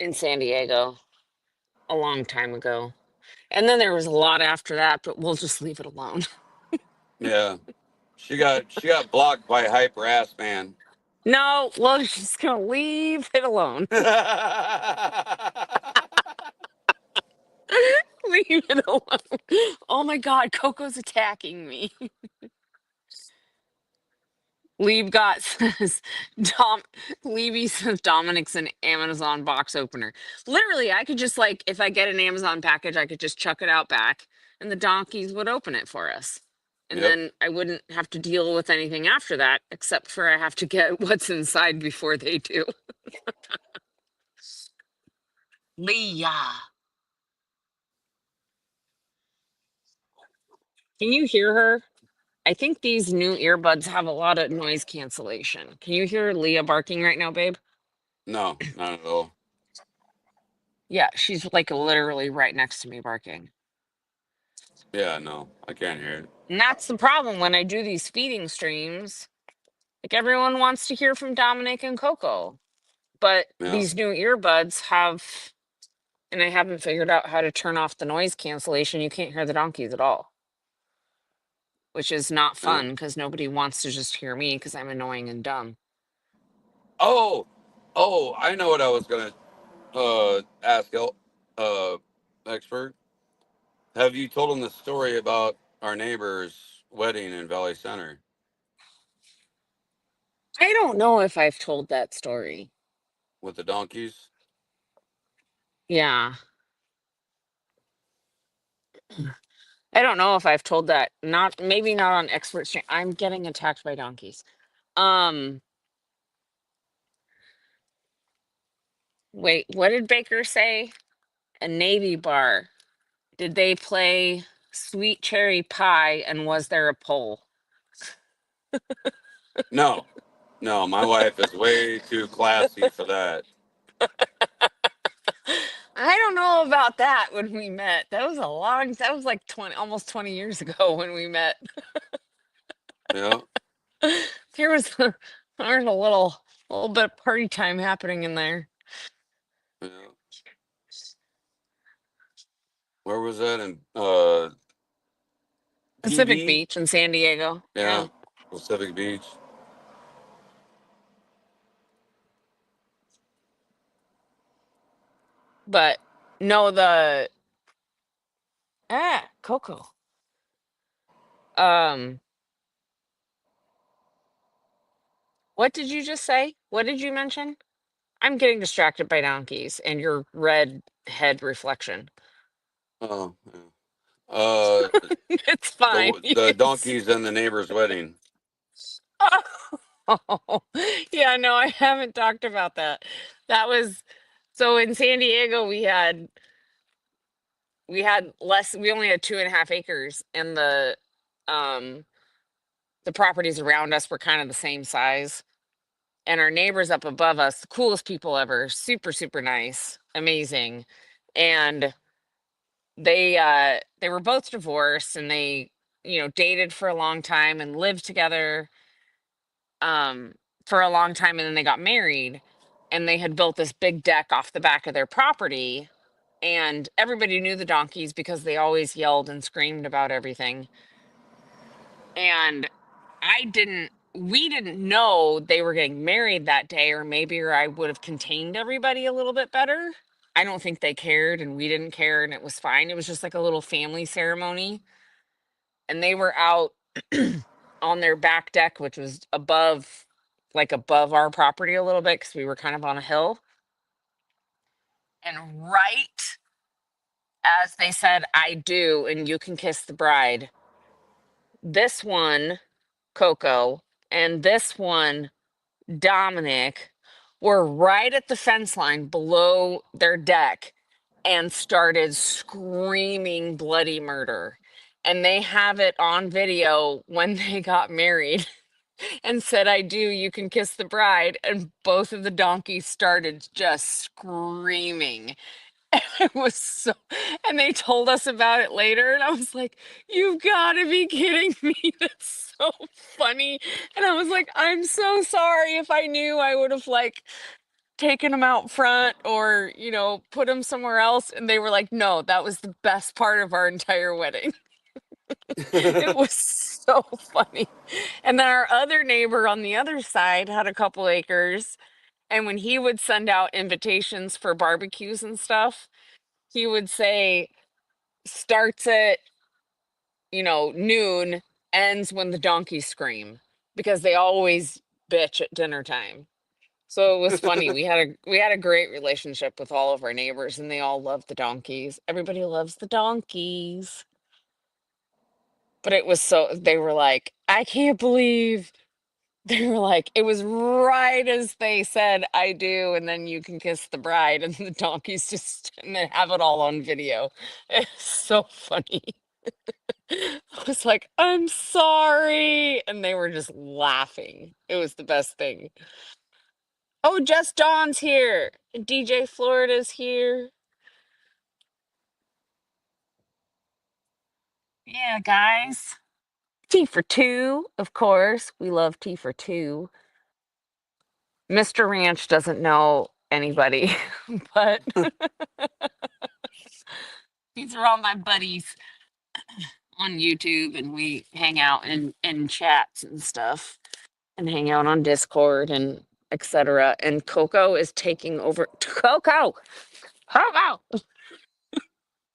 in San Diego a long time ago. And then there was a lot after that, but we'll just leave it alone. Yeah. She got blocked by Hyper Ass Man. No, well, she's going to leave it alone. Leave it alone. Oh my God, Coco's attacking me. Lieb got says Levy says Dominic's an Amazon box opener. Literally, I could just, like, if I get an Amazon package, I could just chuck it out back and the donkeys would open it for us. And Yep. then I wouldn't have to deal with anything after that, except for I have to get what's inside before they do. Leah. Can you hear her? I think these new earbuds have a lot of noise cancellation. Can you hear Leah barking right now, babe? No, not at all. Yeah, she's like literally right next to me barking. Yeah, no, I can't hear it. And that's the problem when I do these feeding streams. Like, everyone wants to hear from Dominic and Coco, but Yeah. these new earbuds have, and I haven't figured out how to turn off the noise cancellation. You can't hear the donkeys at all, which is not fun because nobody wants to just hear me because I'm annoying and dumb. Oh, I know what I was gonna ask expert. Have you told him the story about our neighbor's wedding in Valley Center I don't know if I've told that story. with the donkeys? Yeah. I don't know if I've told that. Maybe not on expert stream. I'm getting attacked by donkeys. Wait, what did Baker say? A Navy bar. Did they play Sweet Cherry Pie, and was there a pole? No, my wife is way too classy for that. I don't know about that when we met. That was like 20, almost 20 years ago when we met. Yeah. There was a little bit of party time happening in there. Yeah. Where was that in Pacific PB? Beach in San Diego. Yeah. Pacific Beach. But no, Coco. What did you just say? What did you mention? I'm getting distracted by donkeys and your red head reflection. Oh, yeah. It's fine. The donkeys and the neighbor's wedding. Oh, yeah, no, I haven't talked about that. That was so in San Diego we only had 2.5 acres, and the properties around us were kind of the same size. And our neighbors up above us, the coolest people ever, super, super nice, amazing. And they were both divorced, and they dated for a long time and lived together for a long time, and then they got married, and they had built this big deck off the back of their property, and everybody knew the donkeys because they always yelled and screamed about everything. And we didn't know they were getting married that day, or maybe I would have contained everybody a little bit better. I don't think they cared, and we didn't care, and it was fine. It was just like a little family ceremony. And they were out on their back deck, which was above our property a little bit because we were kind of on a hill. And right as they said, "I do," and "you can kiss the bride," this one, Coco, and this one, Dominic, were right at the fence line below their deck and started screaming bloody murder. And they have it on video when they got married and said, "I do, you can kiss the bride." And both of the donkeys started just screaming. It was so, and they told us about it later, and I was like, "You've got to be kidding me. That's so funny." And I was like, "I'm so sorry. If I knew, I would have taken them out front or, put them somewhere else." And they were like, "No, that was the best part of our entire wedding." It was so funny. And then our other neighbor on the other side had a couple acres, and when he would send out invitations for barbecues and stuff, he would say, "Starts at, noon, ends when the donkeys scream," because they always bitch at dinner time. So it was funny. We had a great relationship with all of our neighbors, and they all loved the donkeys. Everybody loves the donkeys. But they were like, "I can't believe," they were like, "it was right as they said, 'I do,' and then you can kiss the bride," and the donkeys and they have it all on video. It's so funny. I was like, "I'm sorry," and they were just laughing. It was the best thing. Oh, Just Dawn's here. DJ Florida's here. Yeah, guys. Tea for two, of course. We love tea for two. Mr. Ranch doesn't know anybody, but these are all my buddies on YouTube, and we hang out in chats and stuff, and hang out on Discord and etc. And Coco is taking over. Coco! Coco!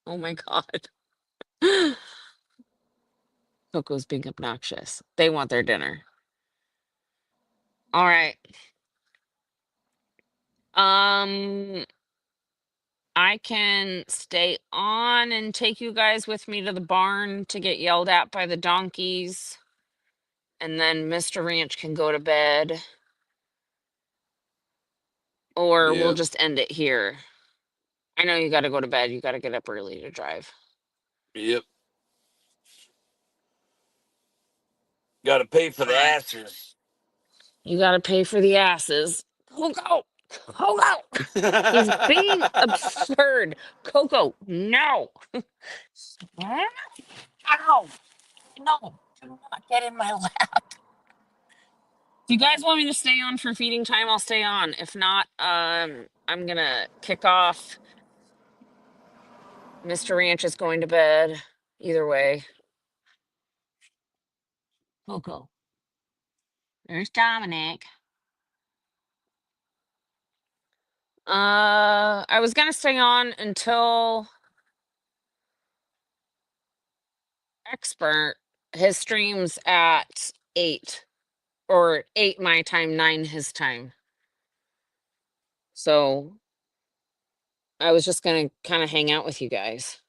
Oh my God. Coco's being obnoxious. They want their dinner. All right. I can stay on and take you guys with me to the barn to get yelled at by the donkeys. And then Mr. Ranch can go to bed. Or we'll just end it here. I know you got to go to bed. You got to get up early to drive. Yep. Got to pay for the asses. You got to pay for the asses. Coco! Coco! He's being absurd. Coco, no! Ow! No, do not get in my lap. Do you guys want me to stay on for feeding time? I'll stay on. If not, I'm gonna kick off. Mr. Ranch is going to bed. Either way. Coco. There's Dominic. I was gonna stay on until Expert. His stream's at 8. Or 8 my time, 9 his time. So I was just gonna kind of hang out with you guys.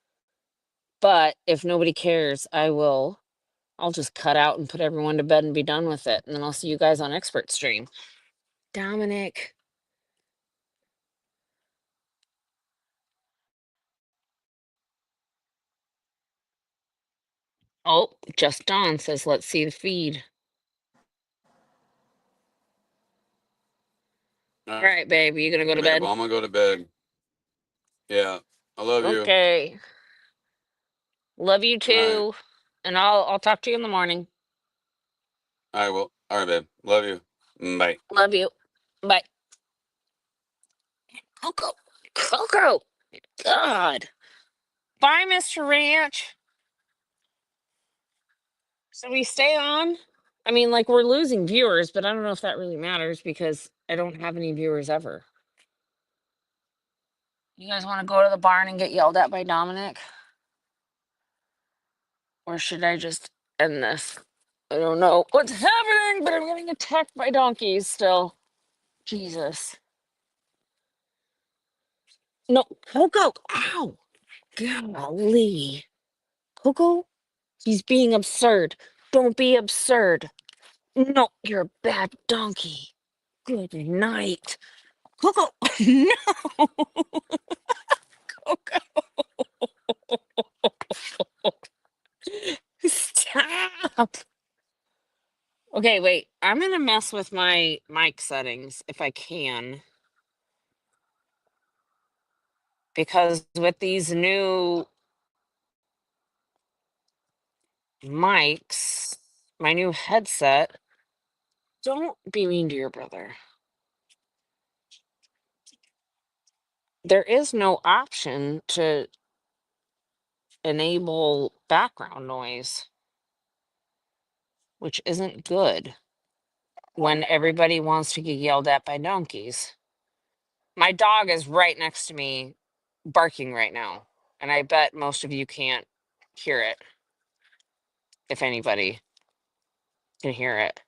But if nobody cares, I'll just cut out and put everyone to bed and be done with it. And then I'll see you guys on Expert stream. Dominic. Oh, Just Dawn says, "Let's see the feed." All right, babe. You gonna go to bed? Well, I'm gonna go to bed. Yeah. I love you. Okay. Love you too. and I'll talk to you in the morning. I will. All right, babe. Love you. Bye. Love you. Bye. Coco. Coco. God. Bye, Mr. Ranch. So we stay on. I mean, like, we're losing viewers, but I don't know if that really matters because I don't have any viewers ever. You guys want to go to the barn and get yelled at by Dominic? Or should I just end this? I don't know what's happening, but I'm getting attacked by donkeys still. Jesus. No, Coco. Ow. Golly. Coco, he's being absurd. Don't be absurd. No, you're a bad donkey. Good night. Coco. No. Coco. Stop. Okay, wait. I'm going to mess with my mic settings if I can. Because with these new mics, my new headset, don't be mean to your brother. There is no option to enable background noise, which isn't good when everybody wants to get yelled at by donkeys. My dog is right next to me barking right now, and I bet most of you can't hear it, if anybody can hear it.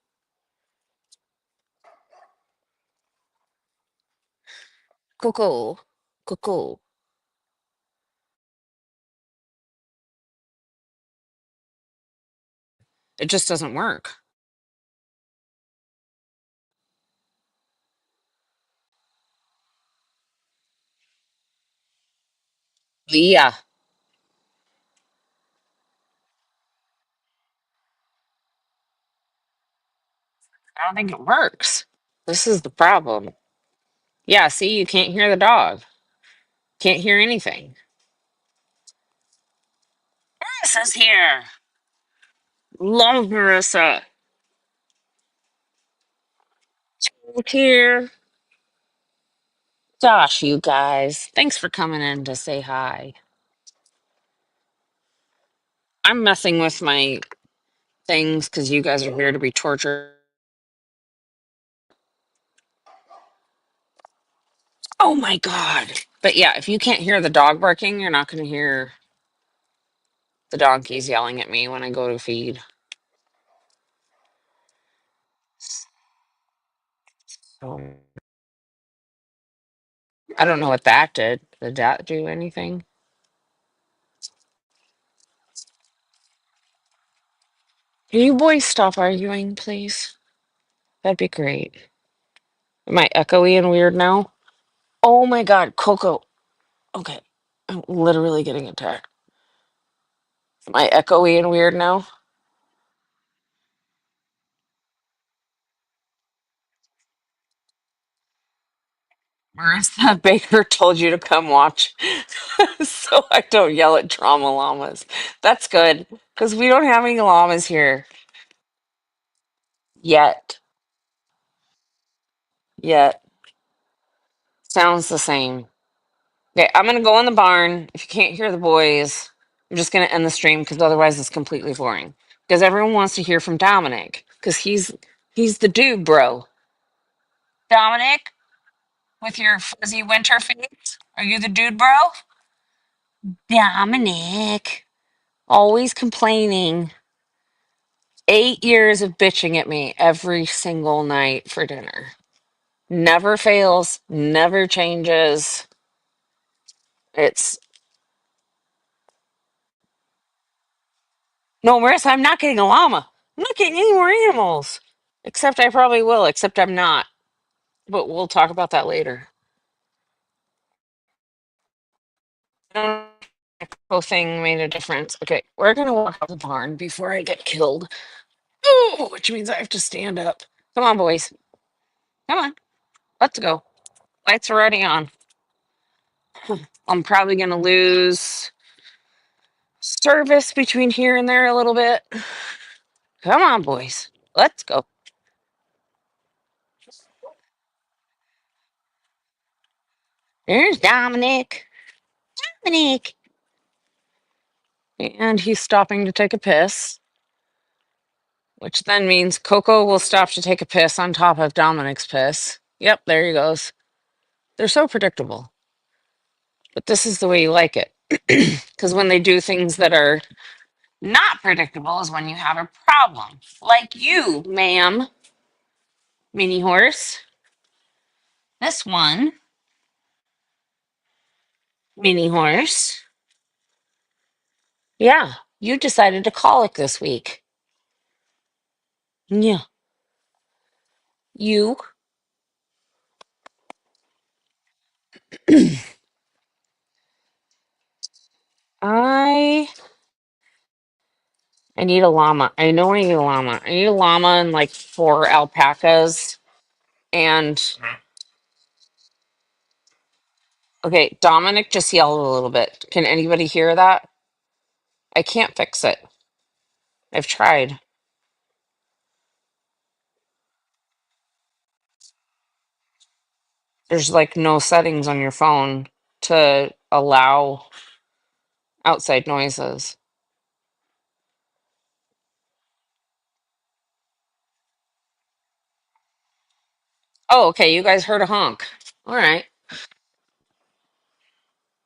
Cuckoo, cuckoo. It just doesn't work. Yeah, I don't think it works. This is the problem. Yeah, see, you can't hear the dog. Can't hear anything. Marissa's here. Love Marissa. Look here. Gosh, you guys. Thanks for coming in to say hi. I'm messing with my things because you guys are here to be tortured. Oh my God. But yeah, if you can't hear the dog barking, you're not going to hear the donkeys yelling at me when I go to feed. So, I don't know what that did. Did that do anything? Can you boys stop arguing, please? That'd be great. Am I echoey and weird now? Oh my God, Coco. Okay, I'm literally getting attacked. Am I echoey and weird now? Marissa Baker told you to come watch so I don't yell at drama llamas. That's good because we don't have any llamas here yet. Yet. Sounds the same. Okay, I'm going to go in the barn. If you can't hear the boys, I'm just going to end the stream because otherwise it's completely boring. Because everyone wants to hear from Dominic because he's the dude, bro. Dominic, with your fuzzy winter face, are you the dude, bro? Dominic, always complaining. 8 years of bitching at me every single night for dinner. Never fails, never changes. It's no, Marissa, I'm not getting a llama. I'm not getting any more animals. Except I probably will, except I'm not. But we'll talk about that later. The whole thing made a difference. Okay, we're gonna walk out the barn before I get killed. Oh, which means I have to stand up. Come on, boys. Come on. Let's go. Lights are already on. I'm probably gonna lose service between here and there a little bit. Come on, boys. Let's go. There's Dominick. Dominick. And he's stopping to take a piss, which then means Coco will stop to take a piss on top of Dominick's piss. Yep, there he goes. They're so predictable. But this is the way you like it. Because when they do things that are not predictable is when you have a problem. Like you, ma'am. Mini horse. This one. Mini horse. Yeah, you decided to colic this week. Yeah. You. I need a llama. I know I need a llama. I need a llama and like 4 alpacas. And okay, Dominic just yelled a little bit. Can anybody hear that? I can't fix it. I've tried. There's like no settings on your phone to allow outside noises. Oh, okay. You guys heard a honk. All right.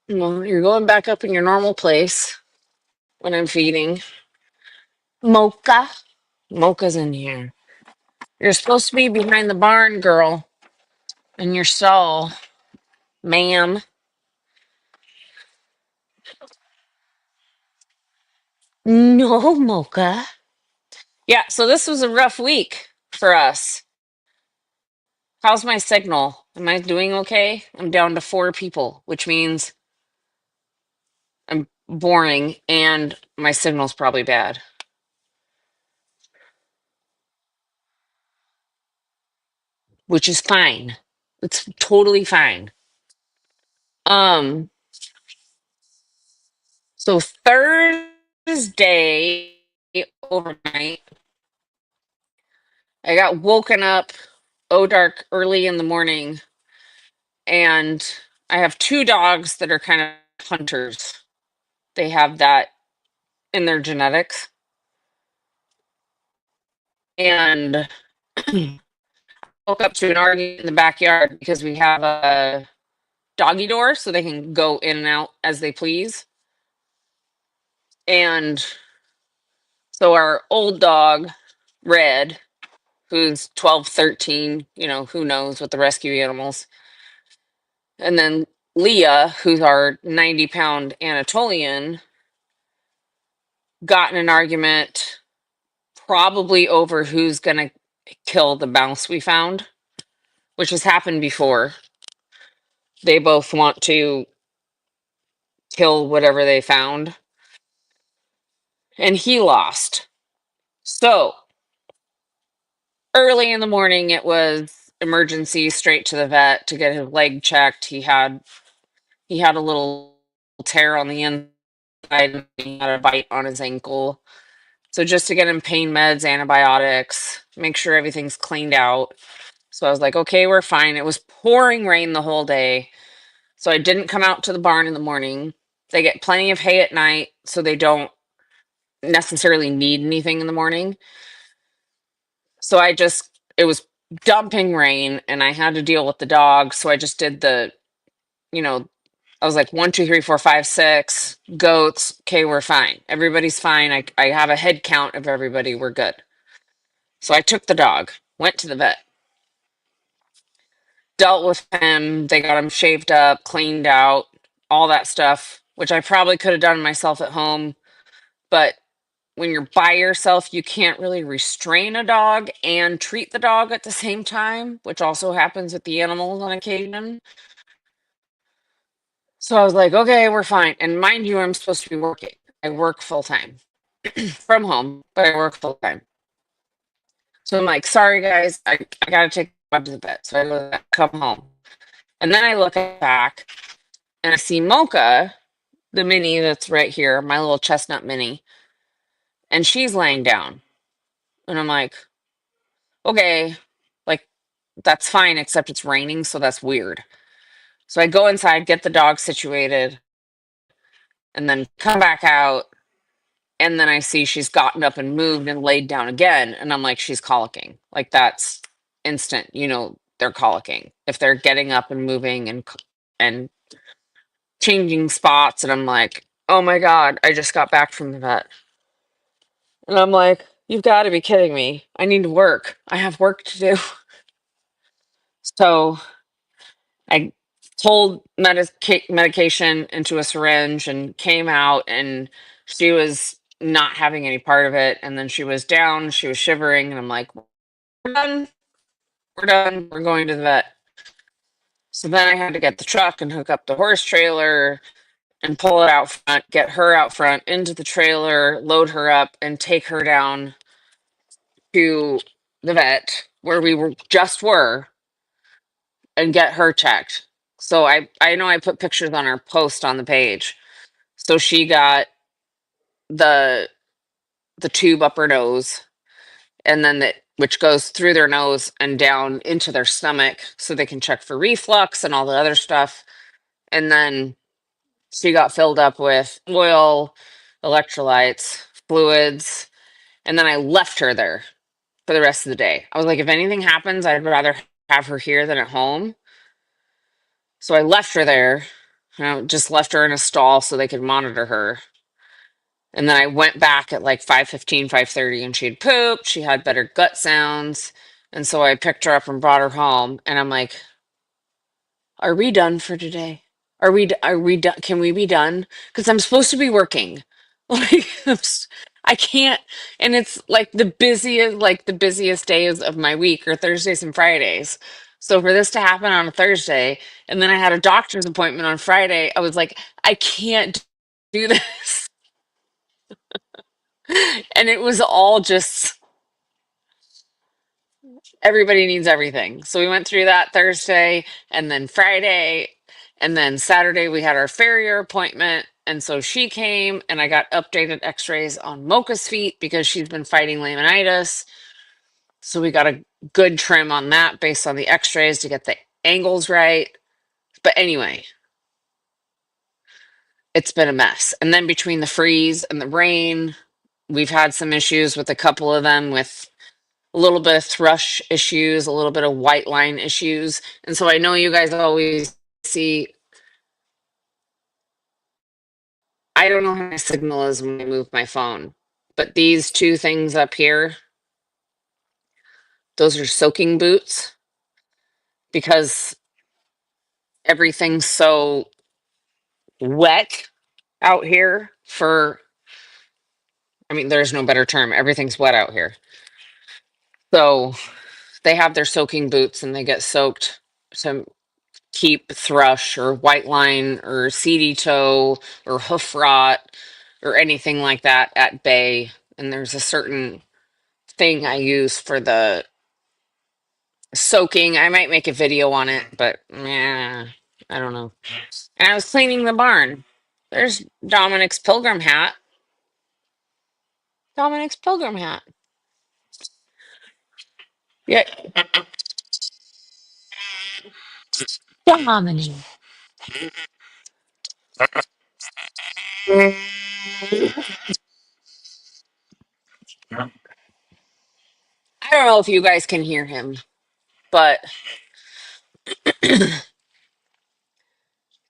Well, you're going back up in your normal place when I'm feeding. Mocha. Mocha's in here. You're supposed to be behind the barn, girl. In your stall, ma'am. No, Mocha. Yeah, so this was a rough week for us. How's my signal? Am I doing okay? I'm down to 4 people, which means I'm boring and my signal's probably bad. Which is fine. It's totally fine. So Thursday overnight, I got woken up dark early in the morning, and I have 2 dogs that are kind of hunters. They have that in their genetics. And woke up to an argument in the backyard because we have a doggy door so they can go in and out as they please. And so our old dog, Red, who's 12, 13, who knows with the rescue animals. And then Leah, who's our 90-pound Anatolian, got in an argument probably over who's going to kill the mouse we found, which has happened before. They both want to kill whatever they found. And he lost. So early in the morning, it was emergency, straight to the vet to get his leg checked. He had a little tear on the inside, and he had a bite on his ankle. So just to get him pain meds, antibiotics, make sure everything's cleaned out. So I was like, okay, we're fine. It was pouring rain the whole day. So I didn't come out to the barn in the morning. They get plenty of hay at night, so they don't necessarily need anything in the morning. So it was dumping rain and I had to deal with the dog. So I just did I was like 1, 2, 3, 4, 5, 6 goats. Okay, we're fine. Everybody's fine. I have a head count of everybody. We're good. So I took the dog, went to the vet, dealt with him. They got him shaved up, cleaned out, all that stuff, which I probably could have done myself at home. But when you're by yourself, you can't really restrain a dog and treat the dog at the same time, which also happens with the animals on occasion. So I was like, okay, we're fine. And mind you, I'm supposed to be working. I work full time from home, but I work full time. So I'm like, sorry guys, I gotta take the dog to the vet. So I go to the vet, come home. And then I look back and I see Mocha the mini that's right here, my little chestnut mini, and she's laying down. And I'm like, okay, like that's fine, except it's raining, so that's weird. So I go inside, get the dog situated, and then come back out. And then I see she's gotten up and moved and laid down again. And I'm like, she's colicking. Like that's instant, they're colicking. If they're getting up and moving and changing spots. And I'm like, oh my God, I just got back from the vet. And I'm like, you've got to be kidding me. I need to work. I have work to do. So I pulled medication into a syringe and came out, and she was not having any part of it. And then she was down, she was shivering, and I'm like, we're done. We're done. We're going to the vet. So then I had to get the truck and hook up the horse trailer and pull it out front, get her out front into the trailer, load her up, and take her down to the vet where we were and get her checked. So I know I put pictures on our post on the page. So she got the tube up her nose, and then which goes through their nose and down into their stomach so they can check for reflux and all the other stuff. And then she got filled up with oil, electrolytes, fluids, and then I left her there for the rest of the day. I was like, if anything happens, I'd rather have her here than at home. So I left her there. Just left her in a stall so they could monitor her. And then I went back at like 5:15, 5:30, and she had pooped. She had better gut sounds. And so I picked her up and brought her home. And I'm like, are we done for today? Are we done? Can we be done? Because I'm supposed to be working. Like I can't. And it's like the busiest days of my week are Thursdays and Fridays. So for this to happen on a Thursday, and then I had a doctor's appointment on Friday, I was like, I can't do this. And it was all just everybody needs everything. So we went through that Thursday and then Friday, and then Saturday we had our farrier appointment. And so she came, and I got updated x-rays on Mocha's feet because she's been fighting laminitis. So we got a good trim on that based on the x-rays to get the angles right. But anyway, it's been a mess. And then between the freeze and the rain, we've had some issues with a couple of them with a little bit of thrush issues, a little bit of white line issues. And so I know you guys always see, I don't know how my signal is when I move my phone, but these two things up here, those are soaking boots because everything's so wet out here there's no better term. Everything's wet out here. So they have their soaking boots and they get soaked to keep thrush or white line or seedy toe or hoof rot or anything like that at bay. And there's a certain thing I use for the soaking. I might make a video on it, but I don't know. And I was cleaning the barn. There's Dominick's pilgrim hat. Dominick's pilgrim hat. Yeah. Dominic. I don't know if you guys can hear him, but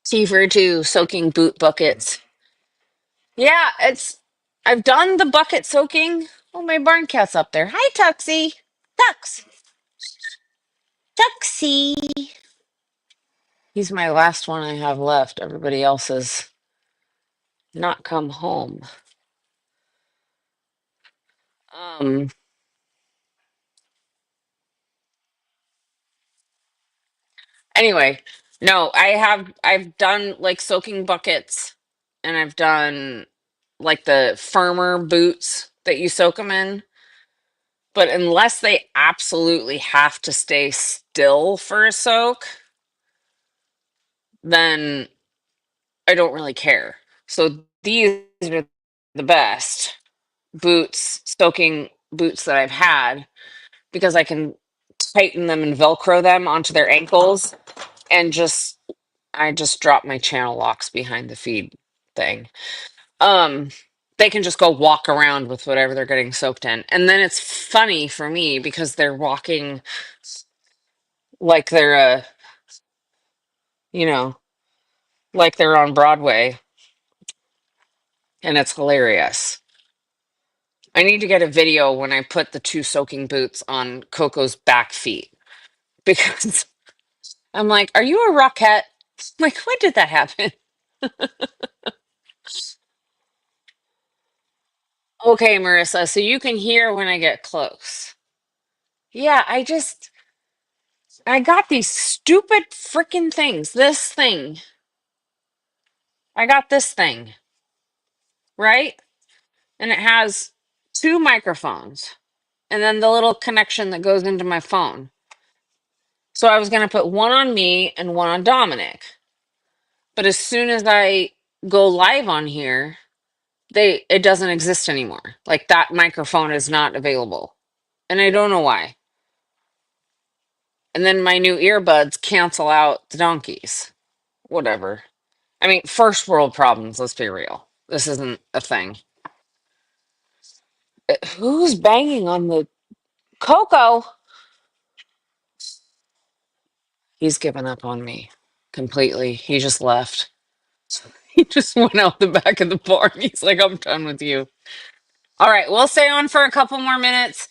T for two soaking boot buckets. Yeah, I've done the bucket soaking. Oh, my barn cat's up there. Hi, Tuxie. Tux. Tuxie. He's my last one I have left. Everybody else has not come home. Um anyway, no, I've done like soaking buckets, and I've done like the firmer boots that you soak them in. But unless they absolutely have to stay still for a soak, then I don't really care. So these are the best soaking boots that I've had because I can tighten them and Velcro them onto their ankles and I just drop my channel locks behind the feed thing. Um, they can just go walk around with whatever they're getting soaked in. And then it's funny for me because they're walking like they're you know, like they're on Broadway, and it's hilarious. I need to get a video when I put the two soaking boots on Coco's back feet because I'm like, "Are you a rockette?" Like, when did that happen? Okay, Marissa, so you can hear when I get close. Yeah, I got these stupid freaking things. This thing. I got this thing, right? And it has two microphones and then the little connection that goes into my phone. So I was going to put one on me and one on Dominic. But as soon as I go live on here, it doesn't exist anymore. Like that microphone is not available. And I don't know why. And then my new earbuds cancel out the donkeys. Whatever. I mean, first world problems, let's be real. This isn't a thing. Who's banging on the Coco? He's given up on me completely. He just left. He just went out the back of the barn. He's like, I'm done with you. All right, we'll stay on for a couple more minutes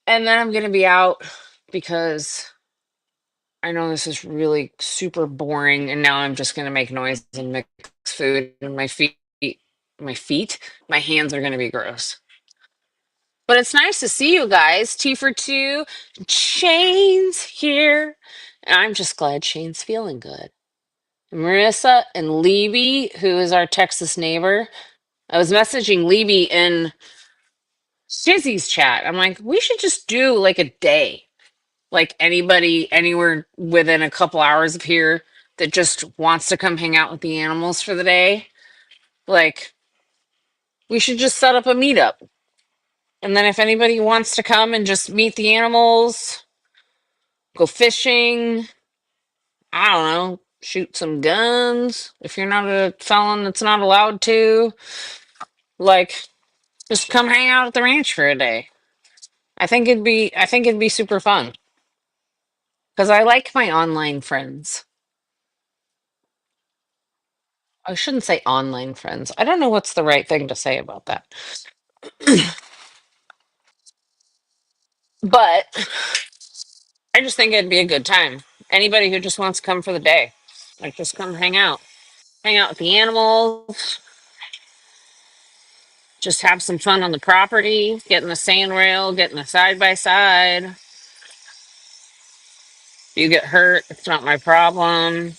and then I'm going to be out because I know this is really super boring. And now I'm just going to make noise and mix food and my hands are going to be gross. But it's nice to see you guys. Tea for two. Shane's here. And I'm just glad Shane's feeling good. Marissa and Libby, who is our Texas neighbor. I was messaging Libby in Shizzy's chat. I'm like, we should just do like a day. Like anybody anywhere within a couple hours of here that just wants to come hang out with the animals for the day. Like, we should just set up a meetup. And then if anybody wants to come and just meet the animals, go fishing, I don't know, shoot some guns. If you're not a felon that's not allowed to, like, just come hang out at the ranch for a day. I think it'd be super fun because I like my online friends. I shouldn't say online friends. I don't know what's the right thing to say about that. But I just think it'd be a good time. Anybody who just wants to come for the day, like just come hang out. Hang out with the animals, just have some fun on the property, get in the sand rail, get in the side by side. If you get hurt, it's not my problem.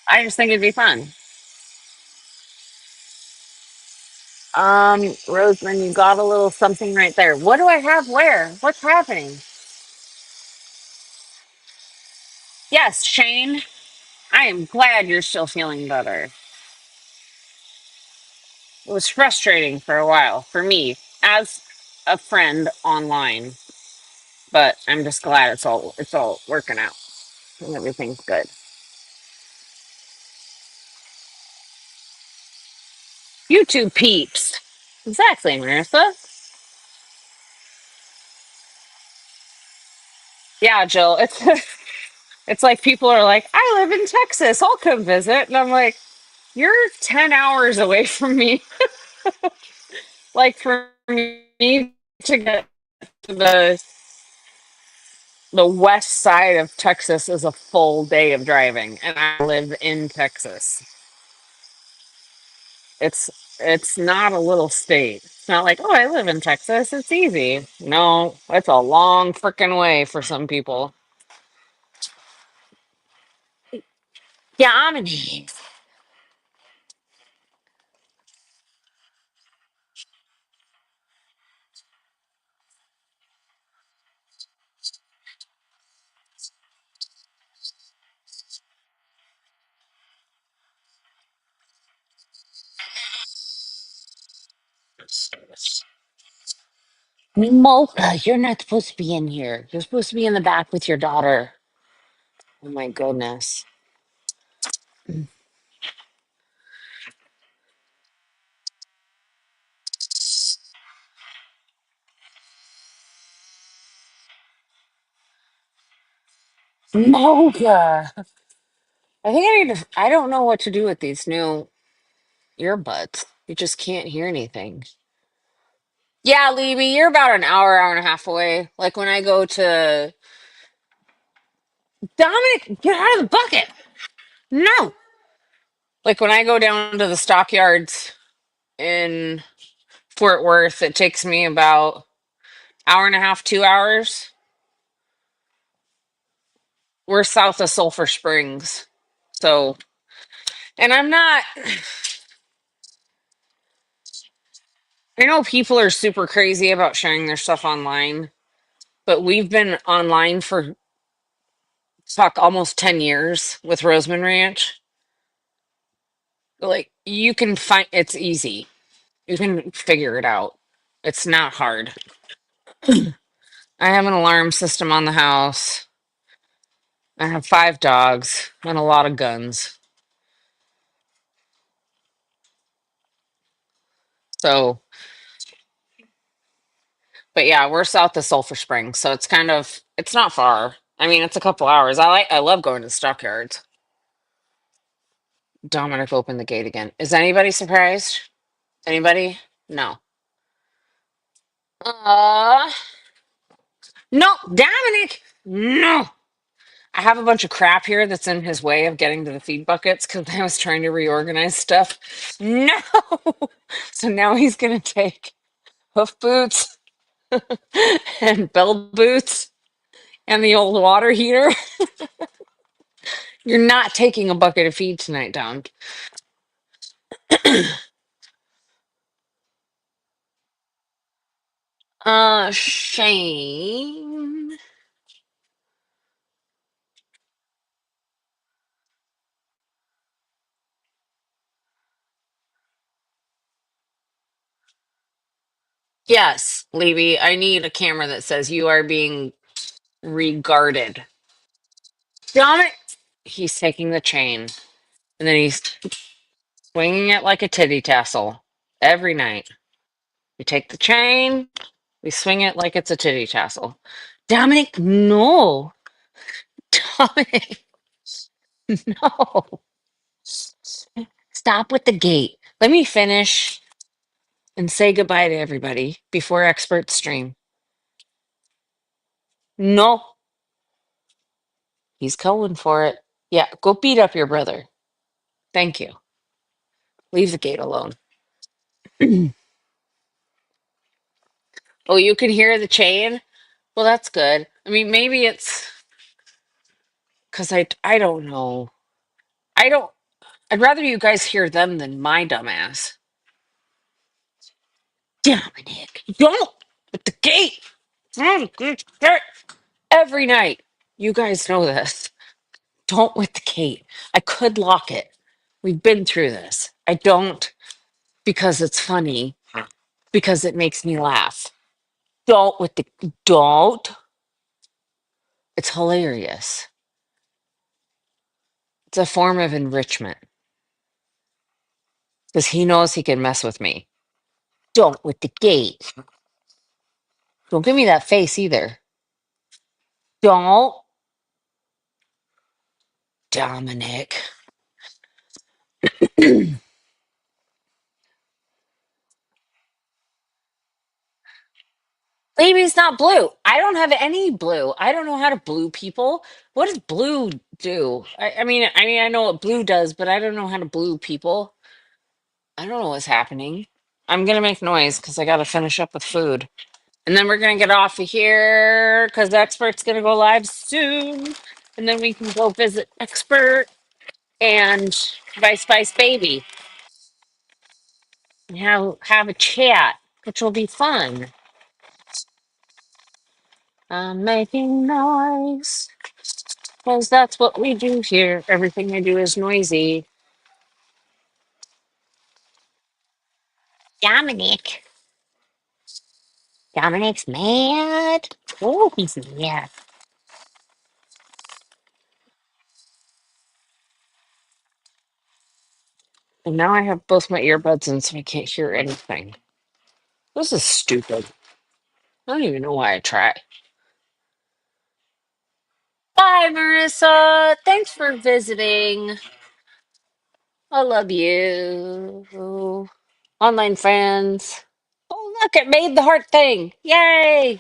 I just think it'd be fun. Roseman, you got a little something right there. What do I have where? What's happening? Yes, Shane, I am glad you're still feeling better. It was frustrating for a while for me as a friend online, but I'm just glad it's all working out and everything's good. You two peeps. Exactly, Marissa. Yeah, Jill. It's like people are like, I live in Texas. I'll come visit. And I'm like, you're 10 hours away from me. Like for me to get to the west side of Texas is a full day of driving. And I live in Texas. It's it's not a little state. It's not like, oh, I live in Texas. It's easy. No, it's a long freaking way for some people. Yeah, I'm an Mocha, you're not supposed to be in here. You're supposed to be in the back with your daughter. Oh my goodness. Mocha. I think I need to, I don't know what to do with these new earbuds. You just can't hear anything. Yeah, Levy, you're about an hour and a half away. Like when I go to Dominic, get out of the bucket. No. Like when I go down to the stockyards in Fort Worth, it takes me about hour and a half, 2 hours. We're south of Sulphur Springs. So, and I'm not, I know people are super crazy about sharing their stuff online, but we've been online for fuck almost 10 years with Roseman Ranch. Like you can find it's easy. You can figure it out. It's not hard. I have an alarm system on the house. I have 5 dogs and a lot of guns. So, but yeah, we're south of Sulphur Springs, so it's kind of it's not far. I mean, it's a couple hours. I love going to the stockyards. Dominic opened the gate again. Is anybody surprised? Anybody? No. Uh no, Dominic. No. I have a bunch of crap here that's in his way of getting to the feed buckets because I was trying to reorganize stuff. No. So now he's gonna take hoof boots and bell boots and the old water heater. You're not taking a bucket of feed tonight, Dom. Shane. Yes, Levy, I need a camera that says you are being regarded. Dominic. He's taking the chain and then he's swinging it like a titty tassel every night. We take the chain, we swing it like it's a titty tassel. Dominic, no. Dominic, no. Stop with the gate. Let me finish and say goodbye to everybody before expert stream. No. He's going for it. Yeah, go beat up your brother. Thank you. Leave the gate alone. Oh, you can hear the chain? Well, that's good. I mean, maybe it's because I don't know. I don't. I'd rather you guys hear them than my dumbass. Dominic, don't with the gate. Every night. You guys know this. Don't with the gate. I could lock it. We've been through this. I don't because it's funny, because it makes me laugh. Don't with the don't. It's hilarious. It's a form of enrichment because he knows he can mess with me. Don't with the gate. Don't give me that face either. Don't, Dominic. Baby's not blue. I don't have any blue. I don't know how to blue people. What does blue do? I mean, I know what blue does, but I don't know how to blue people. I don't know what's happening. I'm gonna make noise because I gotta finish up with food, and then we're gonna get off of here because the expert's gonna go live soon, and then we can go visit expert and Vice Vice Baby and have a chat, which will be fun. I'm making noise because that's what we do here. Everything I do is noisy. Dominic. Dominick's mad. Oh, he's mad. And now I have both my earbuds in, so I can't hear anything. This is stupid. I don't even know why I try. Bye, Marissa. Thanks for visiting. I love you. Online friends. Oh, look, it made the heart thing. Yay.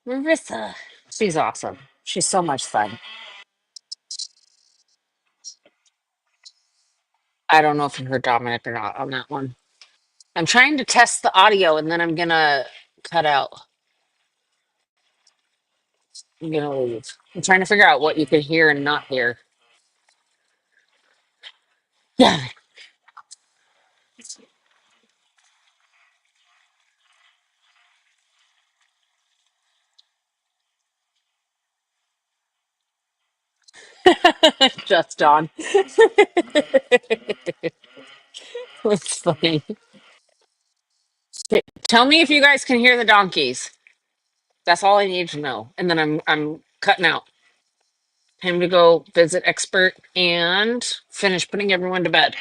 Marissa. She's awesome. She's so much fun. I don't know if you heard Dominic or not on that one. I'm trying to test the audio and then I'm going to cut out. I'm going to leave. I'm trying to figure out what you can hear and not hear. Yeah. Just on. That's funny. Tell me if you guys can hear the donkeys. That's all I need to know. And then I'm cutting out. Time to go visit expert and finish putting everyone to bed.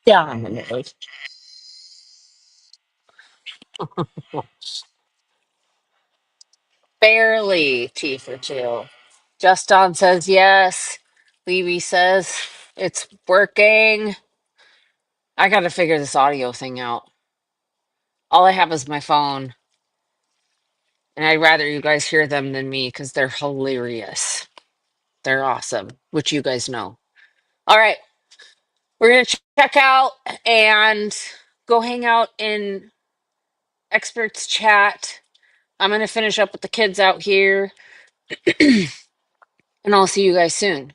Yeah. Barely T for two. Justin says yes. Levy says it's working. I got to figure this audio thing out. All I have is my phone. And I'd rather you guys hear them than me because they're hilarious. They're awesome, which you guys know. All right. We're going to check out and go hang out in experts chat. I'm going to finish up with the kids out here. And I'll see you guys soon.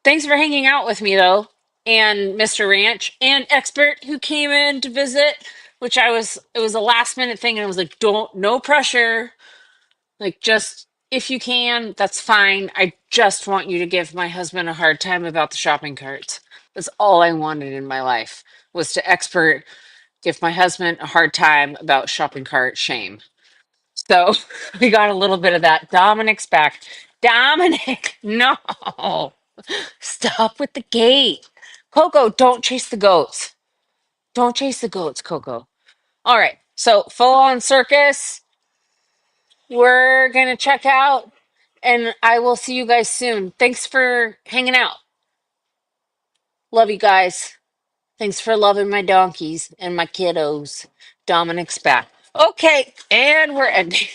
Thanks for hanging out with me, though, and Mr. Ranch and expert who came in to visit, which it was a last minute thing. And I was like, no pressure. Like, just if you can, that's fine. I just want you to give my husband a hard time about the shopping carts. That's all I wanted in my life was to expert give my husband a hard time about shopping cart shame. So we got a little bit of that. Dominick's back. Dominic, no. Stop with the gate. Coco, don't chase the goats. Don't chase the goats, Coco. All right. So full on circus. We're going to check out and I will see you guys soon. Thanks for hanging out. Love you guys. Thanks for loving my donkeys and my kiddos. Dominick's back. Okay. And we're ending.